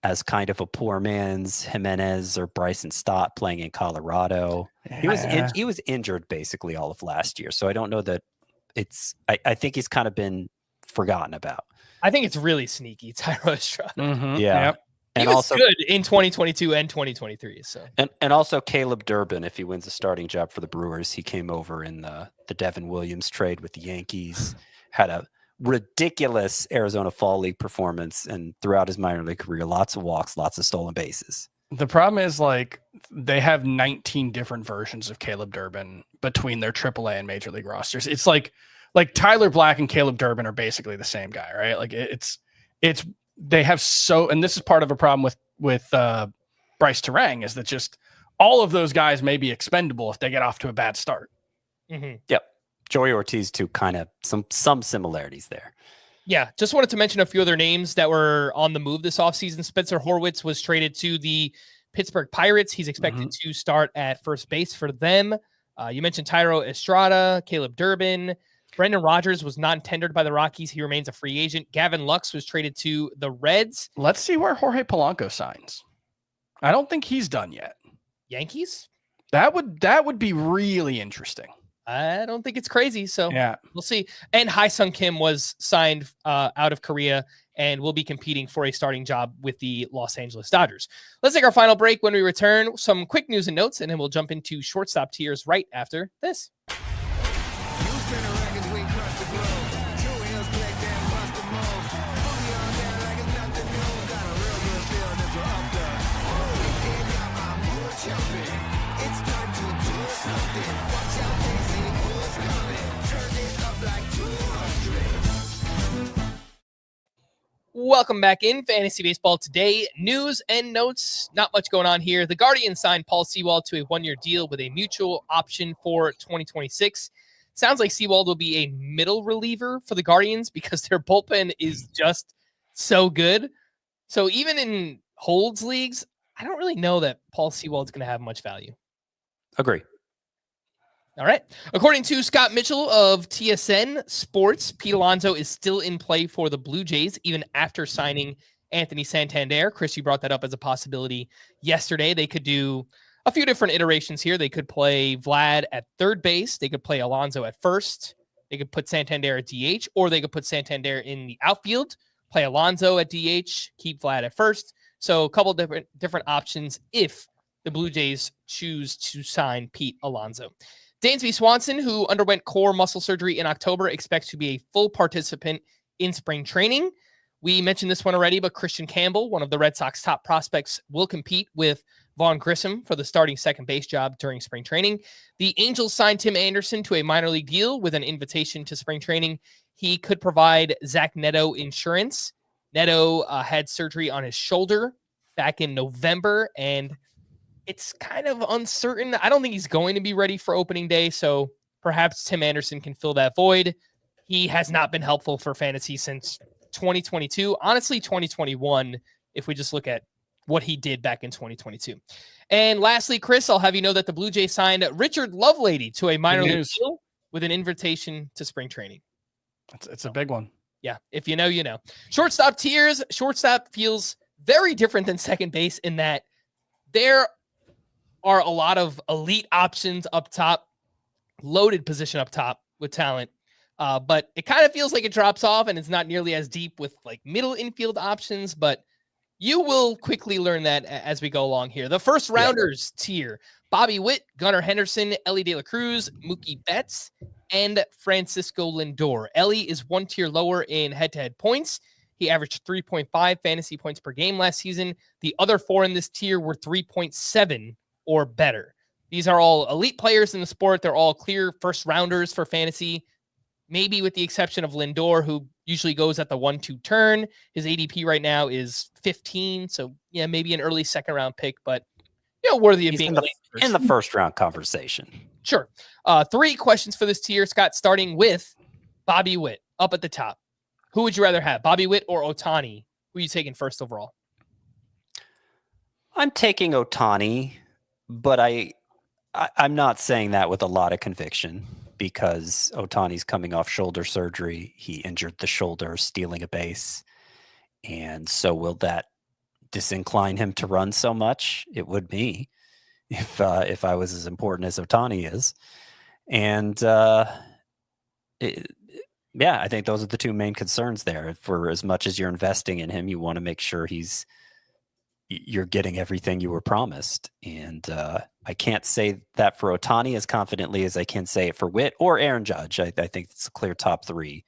S2: as kind of a poor man's Jimenez or Bryson Stott playing in Colorado. Yeah. He was injured basically all of last year, so I don't know that I think he's kind of been forgotten about.
S1: I think it's really sneaky, Thairo Estrada.
S3: Mm-hmm.
S2: Yeah.
S3: Yep.
S1: He was also good in 2022 and 2023. So
S2: and also Caleb Durbin, if he wins a starting job for the Brewers, he came over in the Devin Williams trade with the Yankees, had a ridiculous Arizona Fall League performance, and throughout his minor league career, lots of walks, lots of stolen bases.
S3: The problem is they have 19 different versions of Caleb Durbin between their AAA and Major League rosters. It's like Tyler Black and Caleb Durbin are basically the same guy, right? They have and this is part of a problem with Bryce Terang, is that just all of those guys may be expendable if they get off to a bad start.
S1: Mm-hmm.
S2: Yep. Joey Ortiz too, kind of some similarities there.
S1: Yeah, just wanted to mention a few other names that were on the move this offseason. Spencer Horwitz was traded to the Pittsburgh Pirates. He's expected to start at first base for them. You mentioned Thairo Estrada, Caleb Durbin. Brendan Rodgers was non-tendered by the Rockies. He remains a free agent. Gavin Lux was traded to the Reds.
S3: Let's see where Jorge Polanco signs. I don't think he's done yet.
S1: Yankees?
S3: That would be really interesting.
S1: I don't think it's crazy, so
S3: yeah,
S1: we'll see. And Hae-Sung Kim was signed out of Korea and will be competing for a starting job with the Los Angeles Dodgers. Let's take our final break. When we return, some quick news and notes, and then we'll jump into shortstop tiers right after this. Welcome back in Fantasy Baseball Today. News and notes. Not much going on here. The Guardians signed Paul Sewald to a one-year deal with a mutual option for 2026. Sounds like Sewald will be a middle reliever for the Guardians because their bullpen is just so good. So even in holds leagues, I don't really know that Paul Sewald's going to have much value.
S2: Agree.
S1: All right. According to Scott Mitchell of TSN Sports, Pete Alonso is still in play for the Blue Jays, even after signing Anthony Santander. Chris, you brought that up as a possibility yesterday. They could do a few different iterations here. They could play Vlad at third base. They could play Alonso at first. They could put Santander at DH, or they could put Santander in the outfield, play Alonso at DH, keep Vlad at first. So a couple different options if the Blue Jays choose to sign Pete Alonso. Dansby Swanson, who underwent core muscle surgery in October, expects to be a full participant in spring training. We mentioned this one already, but Christian Campbell, one of the Red Sox top prospects, will compete with Vaughn Grissom for the starting second base job during spring training. The Angels signed Tim Anderson to a minor league deal with an invitation to spring training. He could provide Zach Neto insurance. Neto had surgery on his shoulder back in November, and it's kind of uncertain. I don't think he's going to be ready for opening day, so perhaps Tim Anderson can fill that void. He has not been helpful for fantasy since 2022. Honestly, 2021, if we just look at what he did back in 2022. And lastly, Chris, I'll have you know that the Blue Jays signed Richard Lovelady to a minor league deal with an invitation to spring training.
S3: It's a big one.
S1: Yeah, if you know, you know. Shortstop tiers. Shortstop feels very different than second base in that there are a lot of elite options up top, loaded position up top with talent. But it kind of feels like it drops off and it's not nearly as deep with like middle infield options, but you will quickly learn that as we go along here. The first rounders tier: Bobby Witt, Gunnar Henderson, Ellie De La Cruz, Mookie Betts, and Francisco Lindor. Ellie is one tier lower in head-to-head points. He averaged 3.5 fantasy points per game last season. The other four in this tier were 3.7 or better. These are all elite players in the sport. They're all clear first rounders for fantasy, maybe with the exception of Lindor, who usually goes at the 1-2 turn. His ADP right now is 15. So yeah, maybe an early second round pick, but worthy of being
S2: in the first round conversation.
S1: Sure. 3 questions for this tier, Scott, starting with Bobby Witt up at the top. Who would you rather have, Bobby Witt or Ohtani? Who are you taking first overall?
S2: I'm taking Ohtani, but I'm not saying that with a lot of conviction because Ohtani's coming off shoulder surgery. He injured the shoulder stealing a base. And so will that disincline him to run so much? It would be if I was as important as Ohtani is. And I think those are the two main concerns there. For as much as you're investing in him, you want to make sure you're getting everything you were promised. And I can't say that for Ohtani as confidently as I can say it for Witt or Aaron Judge. I think it's a clear top 3.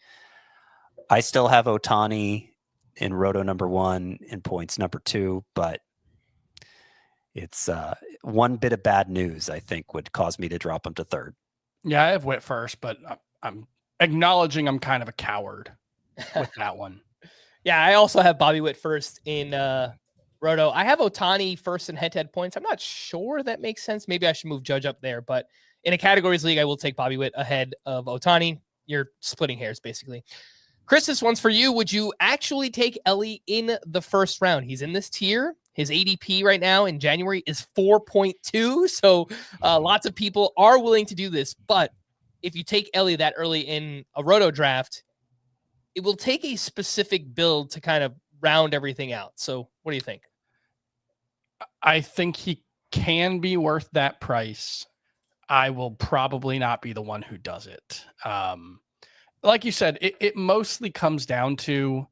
S2: I still have Ohtani in roto number 1 and points number 2, but it's one bit of bad news I think would cause me to drop him to 3rd.
S3: Yeah, I have Witt first, but I'm acknowledging I'm kind of a coward with that one.
S1: Yeah, I also have Bobby Witt first in Roto. I have Ohtani first in head-to-head points. I'm not sure that makes sense. Maybe I should move Judge up there, but in a categories league, I will take Bobby Witt ahead of Ohtani. You're splitting hairs, basically. Chris, this one's for you. Would you actually take Ellie in the first round? He's in this tier. His ADP right now in January is 4.2. So lots of people are willing to do this. But if you take Ellie that early in a Roto draft, it will take a specific build to kind of round everything out. So what do you think?
S3: I think he can be worth that price. I will probably not be the one who does it. Like you said, it mostly comes down to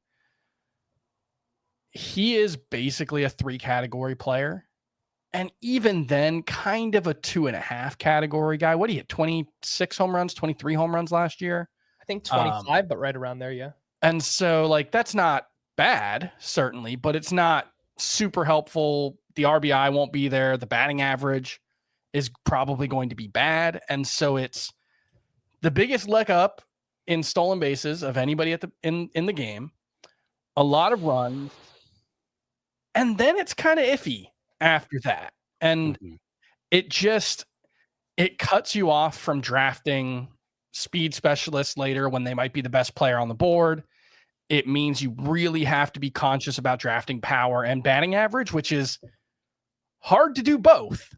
S3: he is basically a 3 category player. And even then, kind of a 2.5 category guy. What do you hit? 26 home runs, 23 home runs last year?
S1: I think 25, but right around there, yeah.
S3: And so, that's not bad, certainly, but it's not super helpful. The RBI won't be there. The batting average is probably going to be bad. And so it's the biggest leg up in stolen bases of anybody at in the game, a lot of runs, and then it's kind of iffy after that. And it cuts you off from drafting speed specialists later when they might be the best player on the board. It means you really have to be conscious about drafting power and batting average, which is hard to do both.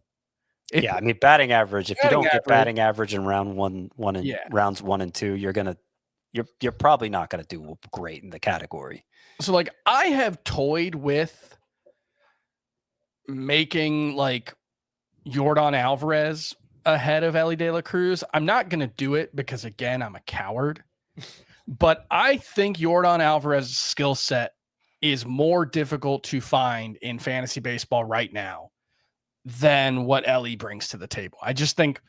S2: I mean, batting average, if you don't get batting average in rounds 1 and 2, you're probably not going to do great in the category.
S3: So like I have toyed with making like Yordan Alvarez ahead of Elly De La Cruz. I'm not going to do it because, again, I'm a coward. But I think Yordan Alvarez's skill set is more difficult to find in fantasy baseball right now than what Elly brings to the table. I just think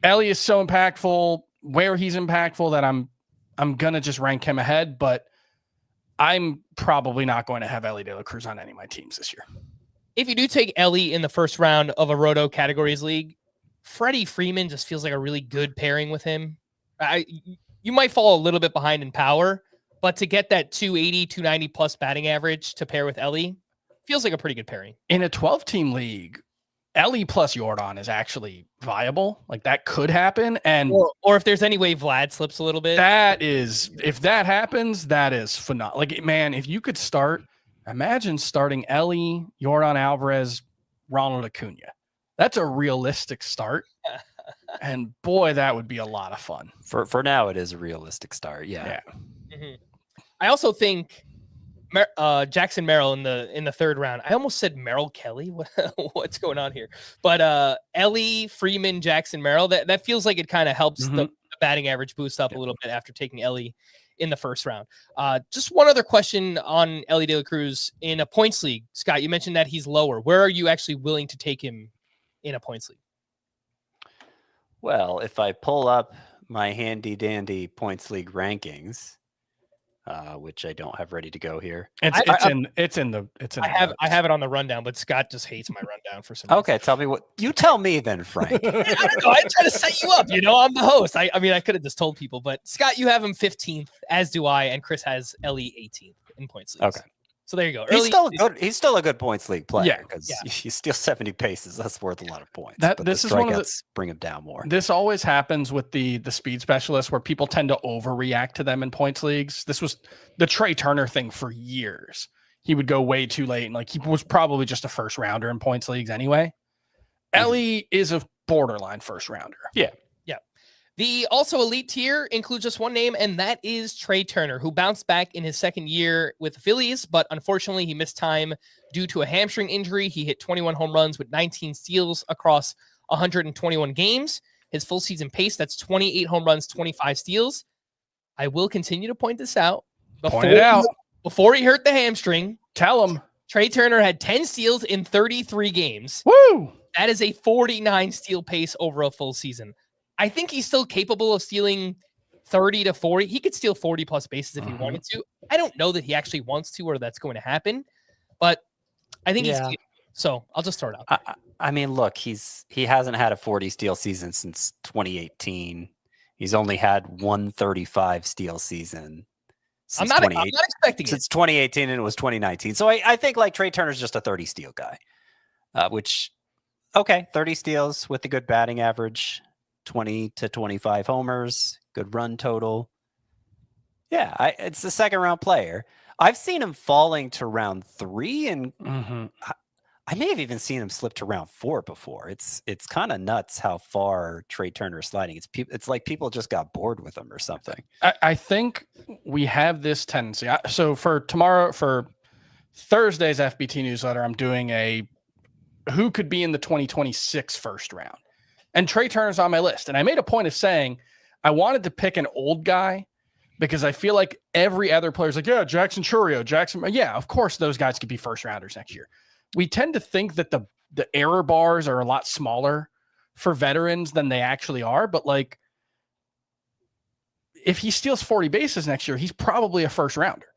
S3: Elly is so impactful where he's impactful that I'm going to just rank him ahead, but I'm probably not going to have Elly De La Cruz on any of my teams this year.
S1: If you do take Elly in the first round of a Roto Categories League, Freddie Freeman just feels like a really good pairing with him. You might fall a little bit behind in power, but to get that 280, 290 plus batting average to pair with Elly feels like a pretty good pairing.
S3: In a 12-team league, Elly plus Yordan is actually viable. Like that could happen. And
S1: or if there's any way Vlad slips a little bit.
S3: If that happens, that is phenomenal. Like, man, if you could imagine starting Elly, Yordan Alvarez, Ronald Acuna. That's a realistic start. And boy, that would be a lot of fun.
S2: For now, it is a realistic start. Yeah.
S1: Mm-hmm. I also think Jackson Merrill in the third round. I almost said Merrill Kelly. What's going on here? But Elly, Freeman, Jackson Merrill. That feels like it kind of helps the batting average boost up a little bit after taking Elly in the first round. Just one other question on Elly De La Cruz in a points league. Scott, you mentioned that he's lower. Where are you actually willing to take him in a points league?
S2: Well, if I pull up my handy dandy points league rankings, which I don't have ready to go here.
S1: I have it on the rundown, but Scott just hates my rundown for some reason.
S2: Okay, tell me then, Frank.
S1: I don't know. I try to set you up. I'm the host. I mean, I could have just told people, but Scott, you have him 15th, as do I, and Chris has Elly 18th in points leagues. Okay. So there you go.
S2: He's still a good points league player because he steals 70 bases. That's worth a lot of points.
S3: This is one of the
S2: bring him down more.
S3: This always happens with the speed specialists where people tend to overreact to them in points leagues. This was the Trey Turner thing for years. He would go way too late, and like he was probably just a first rounder in points leagues anyway. Elly is a borderline first rounder.
S1: Yeah. The Also Elite tier includes just one name, and that is Trey Turner, who bounced back in his second year with the Phillies, but unfortunately he missed time due to a hamstring injury. He hit 21 home runs with 19 steals across 121 games. His full season pace, that's 28 home runs, 25 steals. I will continue to point this out. Before he hurt the hamstring,
S3: tell him.
S1: Trey Turner had 10 steals in 33 games.
S3: Woo!
S1: That is a 49 steal pace over a full season. I think he's still capable of stealing 30 to 40. He could steal 40 plus bases if he wanted to. I don't know that he actually wants to or that's going to happen, but I think he's capable. So I'll just throw it out.
S2: I mean, look, he hasn't had a 40 steal season since 2018. He's only had 135 steal season.
S1: I'm not expecting
S2: since 2018, and it was 2019. So I think like Trey Turner's just a 30 steal guy, 30 steals with a good batting average. 20 to 25 homers, good run total. Yeah, it's a second round player. I've seen him falling to round 3, and I may have even seen him slip to round 4 before. It's kind of nuts how far Trey Turner is sliding. It's like people just got bored with him or something.
S3: I think we have this tendency. So for Thursday's FBT newsletter, I'm doing a who could be in the 2026 first round. And Trey Turner's on my list. And I made a point of saying I wanted to pick an old guy because I feel like every other player's like, Jackson Chourio, yeah, of course those guys could be first rounders next year. We tend to think that the error bars are a lot smaller for veterans than they actually are. But like, if he steals 40 bases next year, he's probably a first rounder.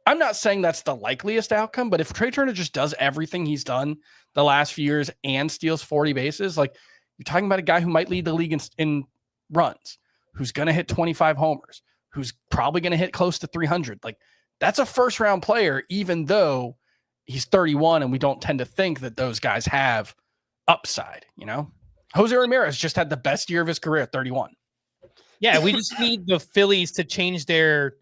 S3: I'm not saying that's the likeliest outcome, but if Trey Turner just does everything he's done the last few years and steals 40 bases, like, You're talking about a guy who might lead the league in runs, who's going to hit 25 homers, who's probably going to hit close to 300. Like, that's a first round player, even though he's 31 and we don't tend to think that those guys have upside, you know? Jose Ramirez just had the best year of his career at 31.
S1: Yeah, we just need the Phillies to change their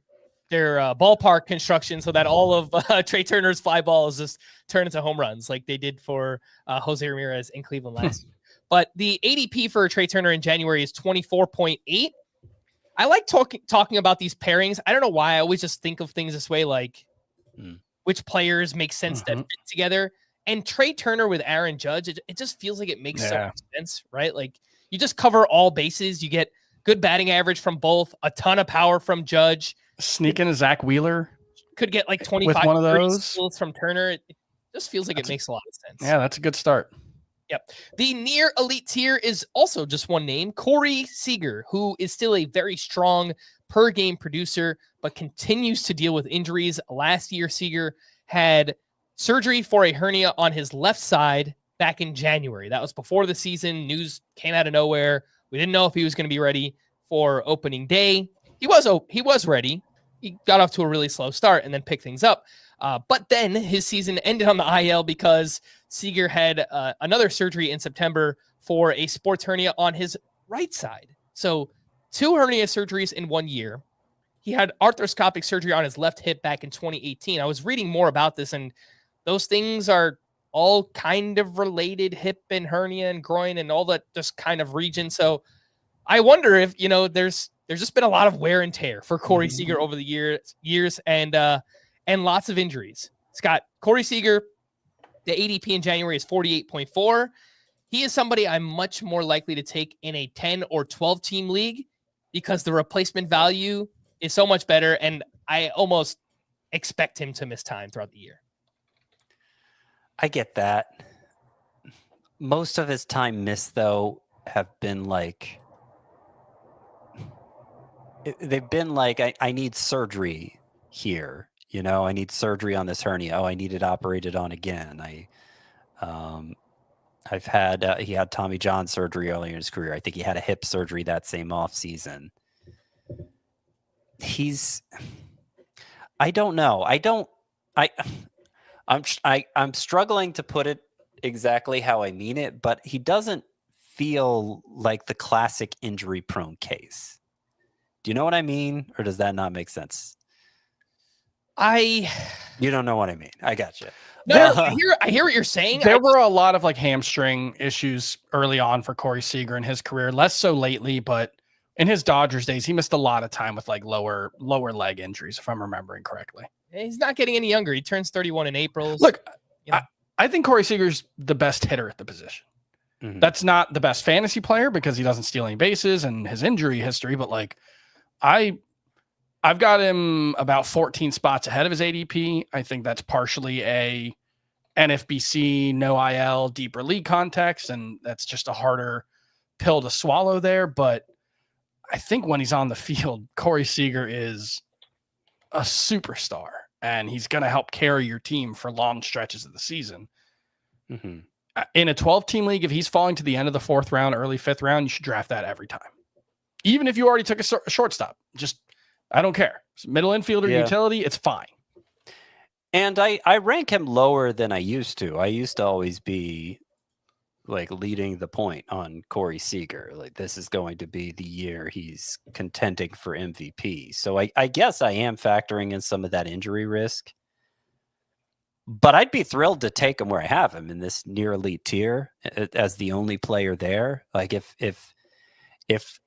S1: ballpark construction so that all of Trey Turner's fly balls just turn into home runs like they did for Jose Ramirez in Cleveland last year. But the ADP for Trey Turner in January is 24.8. I like talking about these pairings. I don't know why. I always just think of things this way, like which players make sense that fit together. And Trey Turner with Aaron Judge, it just feels like it makes so much sense, right? Like you just cover all bases. You get good batting average from both, a ton of power from Judge.
S3: Sneak in a Zach Wheeler.
S1: Could get like 25
S3: with one of those
S1: steals from Turner. It just feels like it makes a lot of sense.
S3: Yeah, that's a good start.
S1: Yep. The near elite tier is also just one name, Corey Seager, who is still a very strong per game producer, but continues to deal with injuries. Last year, Seager had surgery for a hernia on his left side back in January. That was before the season. News came out of nowhere. We didn't know if he was going to be ready for opening day. He was ready. He got off to a really slow start and then picked things up. But then his season ended on the IL because Seager had another surgery in September for a sports hernia on his right side. So 2 hernia surgeries in 1 year. He had arthroscopic surgery on his left hip back in 2018. I was reading more about this, and those things are all kind of related, hip and hernia and groin and all that just kind of region. So I wonder if, there's just been a lot of wear and tear for Corey Seager over the years and lots of injuries. Scott, Corey Seager, the ADP in January is 48.4. He is somebody I'm much more likely to take in a 10 or 12 team league because the replacement value is so much better. And I almost expect him to miss time throughout the year.
S2: I get that. Most of his time missed, though, have been like, they've been like, I need surgery here. I need surgery on this hernia. Oh, I need it operated on again. I've had, he had Tommy John surgery earlier in his career. I think he had a hip surgery that same off season. I don't know. I'm struggling to put it exactly how I mean it, but he doesn't feel like the classic injury prone case. Do you know what I mean? Or does that not make sense? You don't know what I mean. I got you.
S1: No, I hear what you're saying.
S3: There were a lot of like hamstring issues early on for Corey Seager in his career, less so lately, but in his Dodgers days, he missed a lot of time with like lower leg injuries, if I'm remembering correctly.
S1: He's not getting any younger. He turns 31 in April.
S3: Look, I think Corey Seager's the best hitter at the position. Mm-hmm. That's not the best fantasy player because he doesn't steal any bases and his injury history, but like I've got him about 14 spots ahead of his ADP. I think that's partially a NFBC, no IL, deeper league context, and that's just a harder pill to swallow there. But I think when he's on the field, Corey Seager is a superstar, and he's going to help carry your team for long stretches of the season. Mm-hmm. In a 12-team league, if he's falling to the end of the 4th round, early 5th round, you should draft that every time. Even if you already took a shortstop, I don't care. Middle infielder utility, it's fine.
S2: And I rank him lower than I used to. I used to always be like leading the point on Corey Seager. Like this is going to be the year he's contending for MVP. So I guess I am factoring in some of that injury risk. But I'd be thrilled to take him where I have him in this near elite tier as the only player there. Like if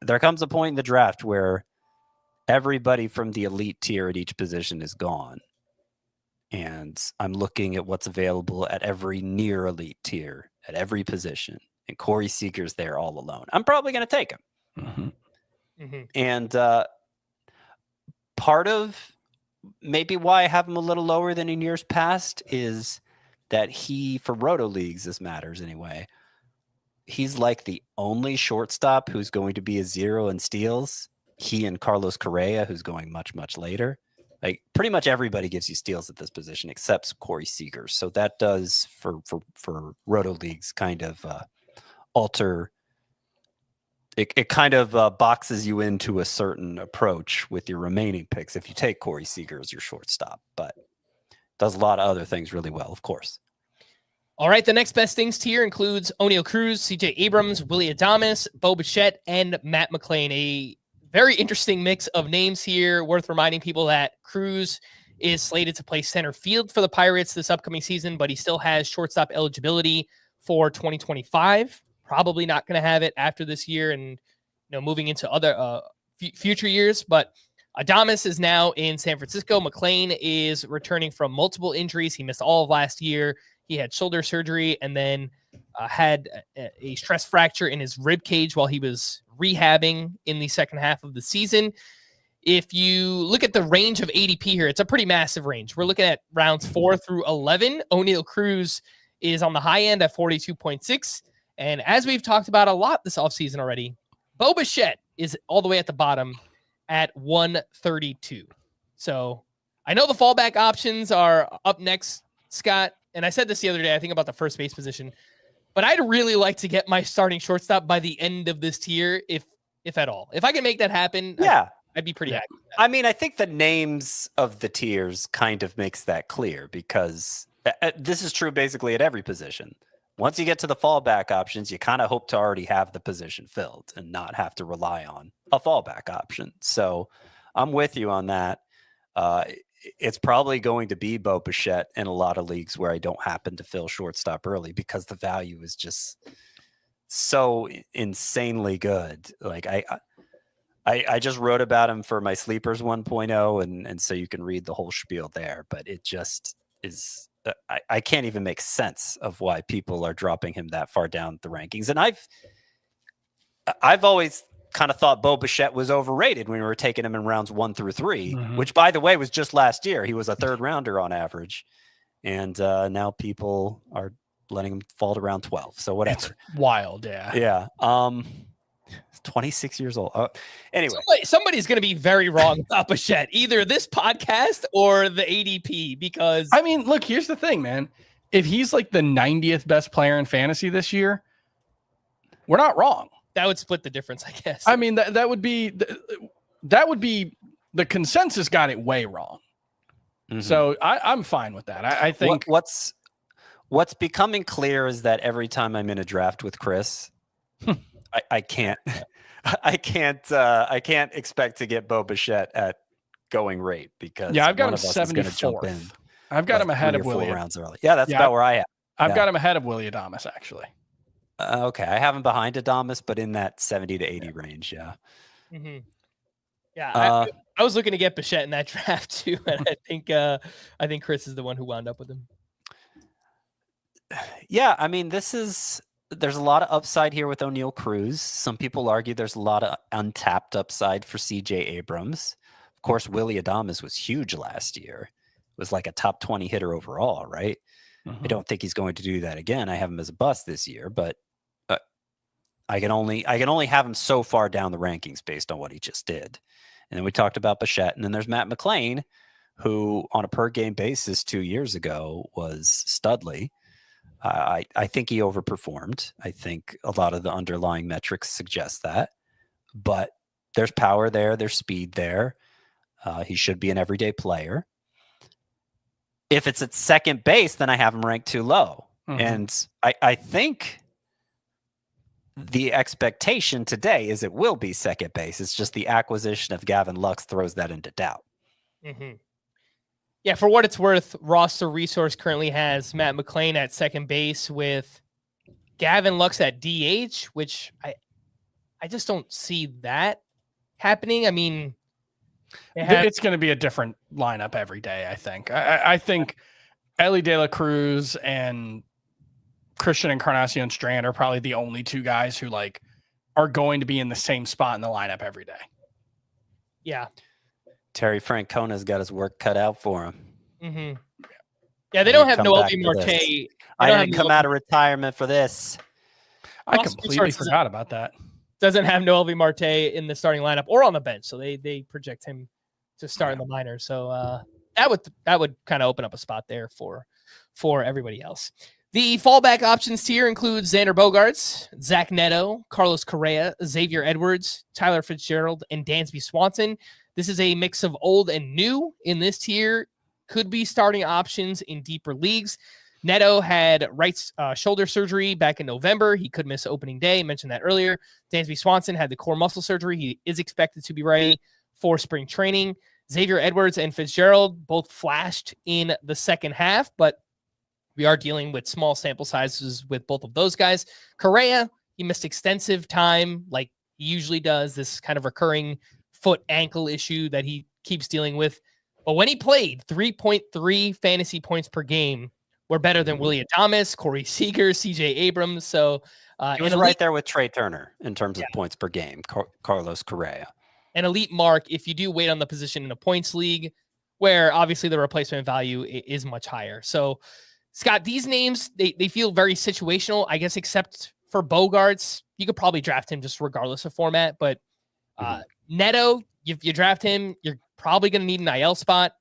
S2: there comes a point in the draft where everybody from the elite tier at each position is gone, and I'm looking at what's available at every near elite tier at every position, and Corey Seager's there all alone, I'm probably going to take him. Mm-hmm. Mm-hmm. And part of maybe why I have him a little lower than in years past is that for Roto leagues, this matters anyway, he's like the only shortstop who's going to be a 0 in steals. He and Carlos Correa, who's going much, much later. Like pretty much everybody gives you steals at this position except Corey Seager. So that does for Roto leagues kind of alter it kind of boxes you into a certain approach with your remaining picks if you take Corey Seager as your shortstop, but does a lot of other things really well, of course.
S1: All right, the next best things tier includes O'Neal Cruz, CJ Abrams, Willy Adames, Bo Bichette, and Matt McLain. A very interesting mix of names here. Worth reminding people that Cruz is slated to play center field for the Pirates this upcoming season, but he still has shortstop eligibility for 2025. Probably not going to have it after this year and moving into other future years. But Adames is now in San Francisco. McLain is returning from multiple injuries. He missed all of last year. He had shoulder surgery and then had a stress fracture in his rib cage while he was rehabbing in the second half of the season. If you look at the range of ADP here, it's a pretty massive range. We're looking at rounds 4 through 11. O'Neal Cruz is on the high end at 42.6. And as we've talked about a lot this offseason already, Bo Bichette is all the way at the bottom at 132. So I know the fallback options are up next, Scott. And I said this the other day, I think about the first base position, but I'd really like to get my starting shortstop by the end of this tier, if at all. If I can make that happen,
S2: yeah,
S1: I'd be pretty happy with that.
S2: I mean, I think the names of the tiers kind of makes that clear because this is true basically at every position. Once you get to the fallback options, you kind of hope to already have the position filled and not have to rely on a fallback option. So I'm with you on that. It's probably going to be Bo Bichette in a lot of leagues where I don't happen to fill shortstop early because the value is just so insanely good. Like I just wrote about him for my Sleepers 1.0, and so you can read the whole spiel there. But it just is. I can't even make sense of why people are dropping him that far down the rankings. And I've always kind of thought Bo Bichette was overrated when we were taking him in rounds 1 through 3, which, by the way, was just last year. He was a third rounder on average. And now people are letting him fall to round 12. So whatever.
S3: It's wild. Yeah.
S2: Yeah. 26 years old. Anyway,
S1: somebody's going to be very wrong about Bichette, either this podcast or the ADP, because
S3: I mean, look, here's the thing, man. If he's like the 90th best player in fantasy this year, we're not wrong.
S1: That would split the difference, I guess.
S3: I mean, that would be the consensus got it way wrong. Mm-hmm. So I'm fine with that. I think
S2: what's becoming clear is that every time I'm in a draft with Chris, I can't expect to get Bo Bichette at going rate because
S3: I've got him 74th. I've got him ahead of Willy
S2: rounds early. Yeah, that's about where I am.
S3: I've got him ahead of Willy Adames actually.
S2: Okay, I have him behind Adames, but in that 70 to 80 range. Yeah.
S1: Mm-hmm. Yeah, I was looking to get Bichette in that draft too, and I think Chris is the one who wound up with him.
S2: Yeah, I mean, there's a lot of upside here with O'Neal Cruz. Some people argue there's a lot of untapped upside for CJ Abrams. Of course, Willy Adames was huge last year. It was like a top 20 hitter overall, right? Mm-hmm. I don't think he's going to do that again. I have him as a bust this year, but I can only have him so far down the rankings based on what he just did. And then we talked about Bichette, and then there's Matt McLain, who on a per game basis 2 years ago was studly. I think he overperformed. I think a lot of the underlying metrics suggest that, but there's power there. There's speed there. He should be an everyday player. If it's at second base, then I have him ranked too low. Mm-hmm. And I think the expectation today is it will be second base. It's just the acquisition of Gavin Lux throws that into doubt.
S1: Mm-hmm. Yeah, for what it's worth, Roster Resource currently has Matt McLain at second base with Gavin Lux at DH, which I just don't see that happening. I mean,
S3: it's going to be a different lineup every day, I think. I think Elly De La Cruz and Christian Encarnacion Strand are probably the only two guys who are going to be in the same spot in the lineup every day.
S1: Yeah.
S2: Terry Francona's got his work cut out for him.
S1: Mm-hmm. Yeah, they don't have Noelvi Marte.
S2: I didn't come out of retirement for this.
S3: I completely forgot about that.
S1: Doesn't have Noelvi Marte in the starting lineup or on the bench, so they project him to start in the minors. So that would kind of open up a spot there for everybody else. The fallback options tier includes Xander Bogaerts, Zach Neto, Carlos Correa, Xavier Edwards, Tyler Fitzgerald, and Dansby Swanson. This is a mix of old and new in this tier. Could be starting options in deeper leagues. Neto had right shoulder surgery back in November. He could miss opening day. I mentioned that earlier. Dansby Swanson had the core muscle surgery. He is expected to be ready for spring training. Xavier Edwards and Fitzgerald both flashed in the second half, but we are dealing with small sample sizes with both of those guys. Correa, he missed extensive time like he usually does, this kind of recurring foot ankle issue that he keeps dealing with. But when he played, 3.3 fantasy points per game were better than Willie Adames, Corey Seager, CJ Abrams. So
S2: he was right there with Trey Turner in terms of points per game, Carlos Correa. An
S1: elite mark if you do wait on the position in a points league, where obviously the replacement value is much higher. So Scott, these names, they feel very situational, I guess, except for Bogaerts. You could probably draft him just regardless of format, but Neto, if you draft him, you're probably going to need an IL spot.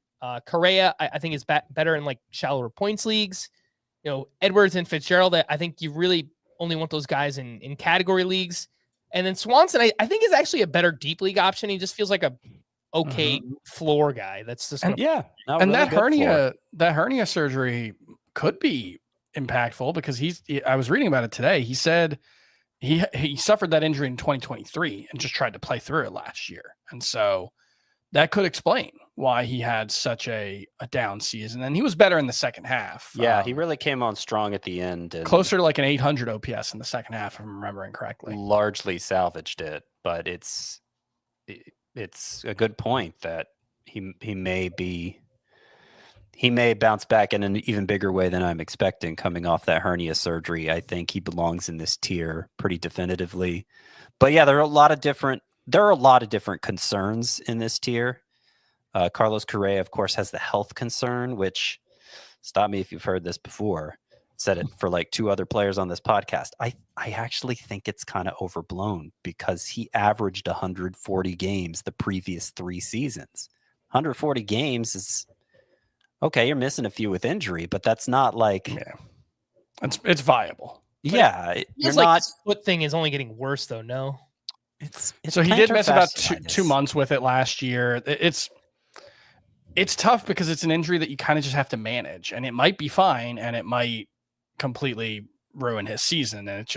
S1: Correa, I think is better in like shallower points leagues. Edwards and Fitzgerald, I think you really only want those guys in category leagues. And then Swanson, I think is actually a better deep league option. He just feels like a okay floor guy. That's just
S3: and
S1: really
S3: that hernia surgery could be impactful because I was reading about it today. He said he suffered that injury in 2023 and just tried to play through it last year. And so that could explain why he had such a down season. And he was better in the second half.
S2: Yeah, he really came on strong at the end. And
S3: closer to like an 800 OPS in the second half, if I'm remembering correctly.
S2: Largely salvaged it, but it's a good point that he may bounce back in an even bigger way than I'm expecting coming off that hernia surgery. I think he belongs in this tier pretty definitively. But yeah, there are a lot of different concerns in this tier. Carlos Correa, of course, has the health concern, which, stop me if you've heard this before, said it for like two other players on this podcast. I actually think it's kind of overblown because he averaged 140 games the previous 3 seasons. 140 games is okay. You're missing a few with injury, but that's not like
S3: it's viable.
S2: Yeah,
S1: you're not. This foot thing is only getting worse though. No,
S3: it's so he did miss about 2 months with it last year. It's tough because it's an injury that you kind of just have to manage, and it might be fine, and it might completely ruin his season. And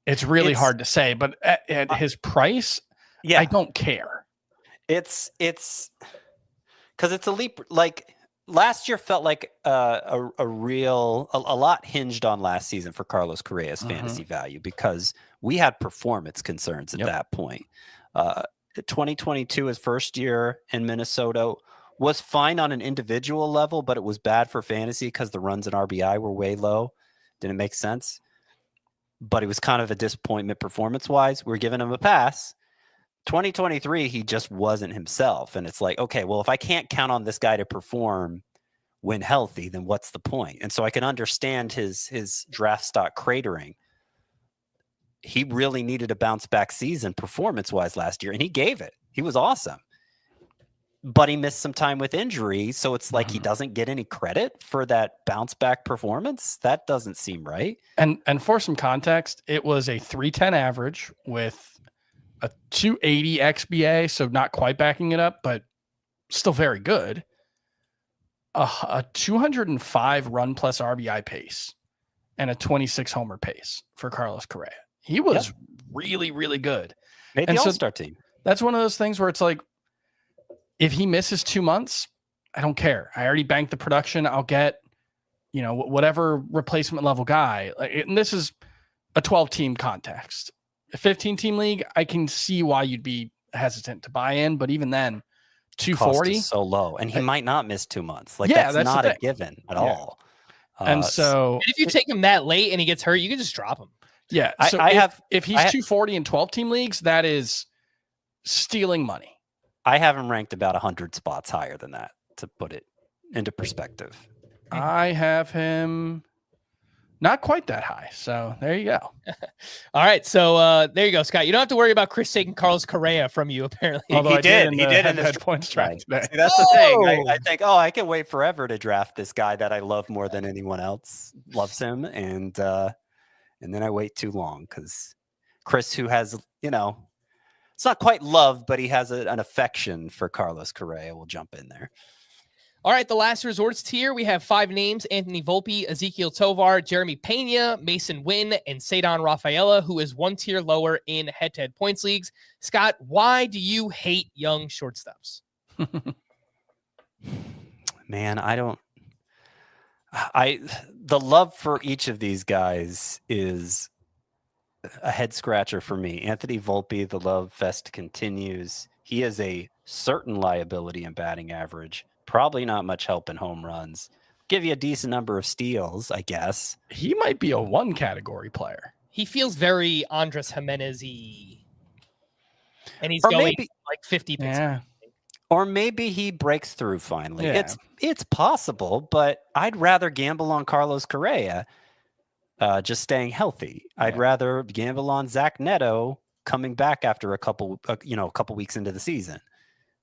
S3: it's really hard to say, but at his price, I don't care.
S2: It's because it's elite. Like last year felt like a lot hinged on last season for Carlos Correa's fantasy value because we had performance concerns at that point. 2022, his first year in Minnesota, was fine on an individual level, but it was bad for fantasy because the runs and RBI were way low. Didn't make sense. But it was kind of a disappointment performance-wise. We're giving him a pass. 2023, he just wasn't himself. And it's like, okay, well, if I can't count on this guy to perform when healthy, then what's the point? And so I can understand his draft stock cratering. He really needed a bounce back season performance-wise last year, and he gave it. He was awesome. But he missed some time with injury, so it's like he doesn't get any credit for that bounce back performance. That doesn't seem right.
S3: And for some context, it was a 310 average with a 280 XBA, so not quite backing it up, but still very good. A 205 run plus RBI pace and a 26 homer pace for Carlos Correa. He was really, really good.
S2: Made the All-Star team.
S3: That's one of those things where it's like, if he misses 2 months, I don't care. I already banked the production. I'll get, whatever replacement level guy. And this is a 12-team context. A 15-team league, I can see why you'd be hesitant to buy in. But even then, 240
S2: is so low, and he might not miss 2 months. Like that's not a given at all.
S3: And so,
S1: if you take him that late and he gets hurt, you can just drop him.
S3: Yeah. So if he's 240 in 12-team leagues, that is stealing money.
S2: I have him ranked about 100 spots higher than that, to put it into perspective.
S3: I have him Not quite that high. So there you go.
S1: All right. So there you go, Scott. You don't have to worry about Chris taking Carlos Correa from you, apparently.
S3: Although
S2: he
S3: I
S2: did in
S3: head
S2: his
S3: points draft today.
S2: See, that's the thing. I think, I can wait forever to draft this guy that I love more than anyone else loves him. And then I wait too long because Chris, who has, it's not quite love, but he has an affection for Carlos Correa, will jump in there.
S1: All right, the last resorts tier, we have 5 names: Anthony Volpe, Ezequiel Tovar, Jeremy Pena, Mason Wynn, and Cedon Rafaela, who is 1 tier lower in head-to-head points leagues. Scott, why do you hate young shortstops?
S2: Man, the love for each of these guys is a head scratcher for me. Anthony Volpe, the love fest continues. He is a certain liability in batting average. Probably not much help in home runs. Give you a decent number of steals, I guess.
S3: He might be a 1 category player.
S1: He feels very Andres Jimenez-y. And he's going like 50%.
S3: Yeah.
S2: Or maybe he breaks through finally.
S3: Yeah.
S2: It's possible, but I'd rather gamble on Carlos Correa just staying healthy. I'd rather gamble on Zach Neto coming back after a couple weeks into the season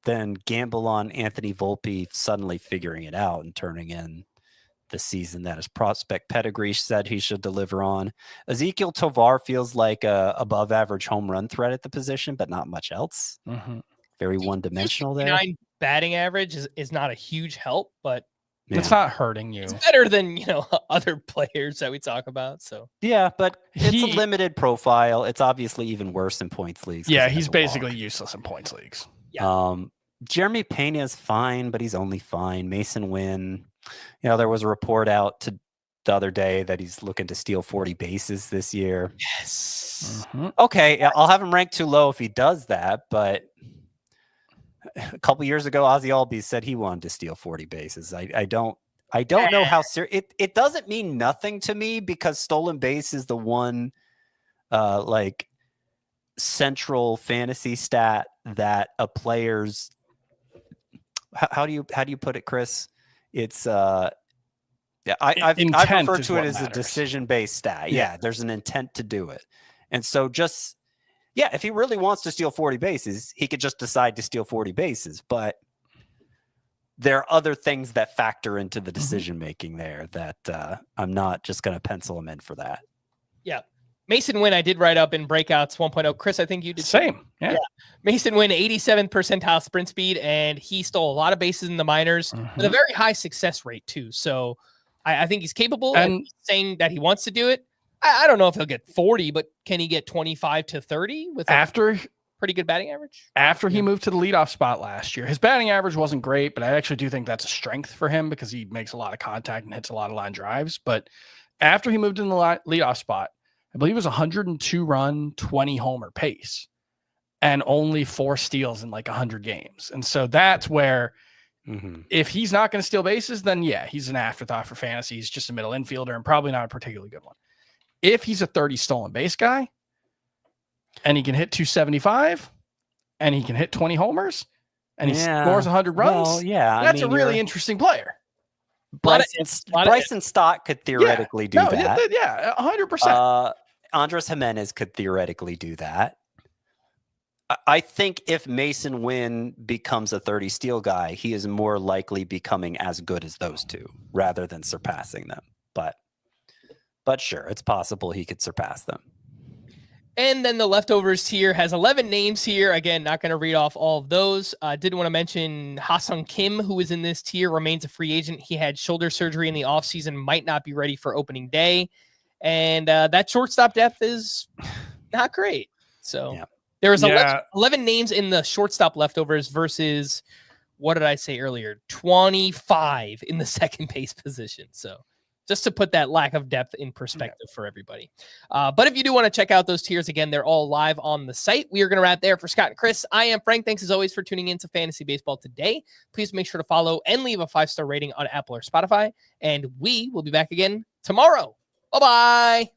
S2: than gamble on Anthony Volpe suddenly figuring it out and turning in the season that his prospect pedigree said he should deliver on. Ezequiel Tovar feels like a above average home run threat at the position, but not much else.
S3: Mm-hmm.
S2: Very one-dimensional there.
S1: 9 batting average is not a huge help, but
S3: it's not hurting you.
S1: It's better than, other players that we talk about. So
S2: yeah, but it's a limited profile. It's obviously even worse in points leagues.
S3: Yeah, he's basically useless in points leagues.
S1: Yeah.
S2: Jeremy Pena is fine, but he's only fine. Mason Wynn, there was a report out the other day that he's looking to steal 40 bases this year.
S1: Yes.
S3: Mm-hmm.
S2: Okay, I'll have him ranked too low if he does that, but a couple years ago, Ozzie Albies said he wanted to steal 40 bases. I don't know how serious it doesn't mean nothing to me because stolen base is the one central fantasy stat that a player's how do you put it, Chris? It's I've referred to it as a decision-based stat. Yeah, there's an intent to do it. And so if he really wants to steal 40 bases, he could just decide to steal 40 bases. But there are other things that factor into the decision-making there that I'm not just going to pencil him in for that.
S1: Yeah. Mason Wynn, I did write up in Breakouts 1.0. Chris, I think you did.
S3: Same. Yeah.
S1: Mason Wynn, 87th percentile sprint speed, and he stole a lot of bases in the minors with a very high success rate, too. So I think he's capable and saying that he wants to do it. I don't know if he'll get 40, but can he get 25 to 30 with a pretty good batting average?
S3: After he moved to the leadoff spot last year, his batting average wasn't great, but I actually do think that's a strength for him because he makes a lot of contact and hits a lot of line drives. But after he moved in the leadoff spot, I believe it was 102 run, 20 homer pace and only 4 steals in like 100 games. And so that's where if he's not going to steal bases, then he's an afterthought for fantasy. He's just a middle infielder and probably not a particularly good one. If he's a 30 stolen base guy and he can hit 275 and he can hit 20 homers and he scores 100 runs, that's a really interesting player.
S2: Bryson Stott could theoretically do that.
S3: Yeah, 100%.
S2: Andres Jimenez could theoretically do that. I think if Mason Wynn becomes a 30 steal guy, he is more likely becoming as good as those two rather than surpassing them. But sure, it's possible he could surpass them.
S1: And then the leftovers tier has 11 names here. Again, not going to read off all of those. Did want to mention Ha-Sung Kim, who is in this tier, remains a free agent. He had shoulder surgery in the offseason, might not be ready for opening day. And that shortstop depth is not great. So there was 11 names in the shortstop leftovers versus, what did I say earlier? 25 in the second base position. So just to put that lack of depth in perspective for everybody. But if you do want to check out those tiers, again, they're all live on the site. We are going to wrap there for Scott and Chris. I am Frank. Thanks as always for tuning in to Fantasy Baseball today. Please make sure to follow and leave a 5-star rating on Apple or Spotify. And we will be back again tomorrow. Bye-bye.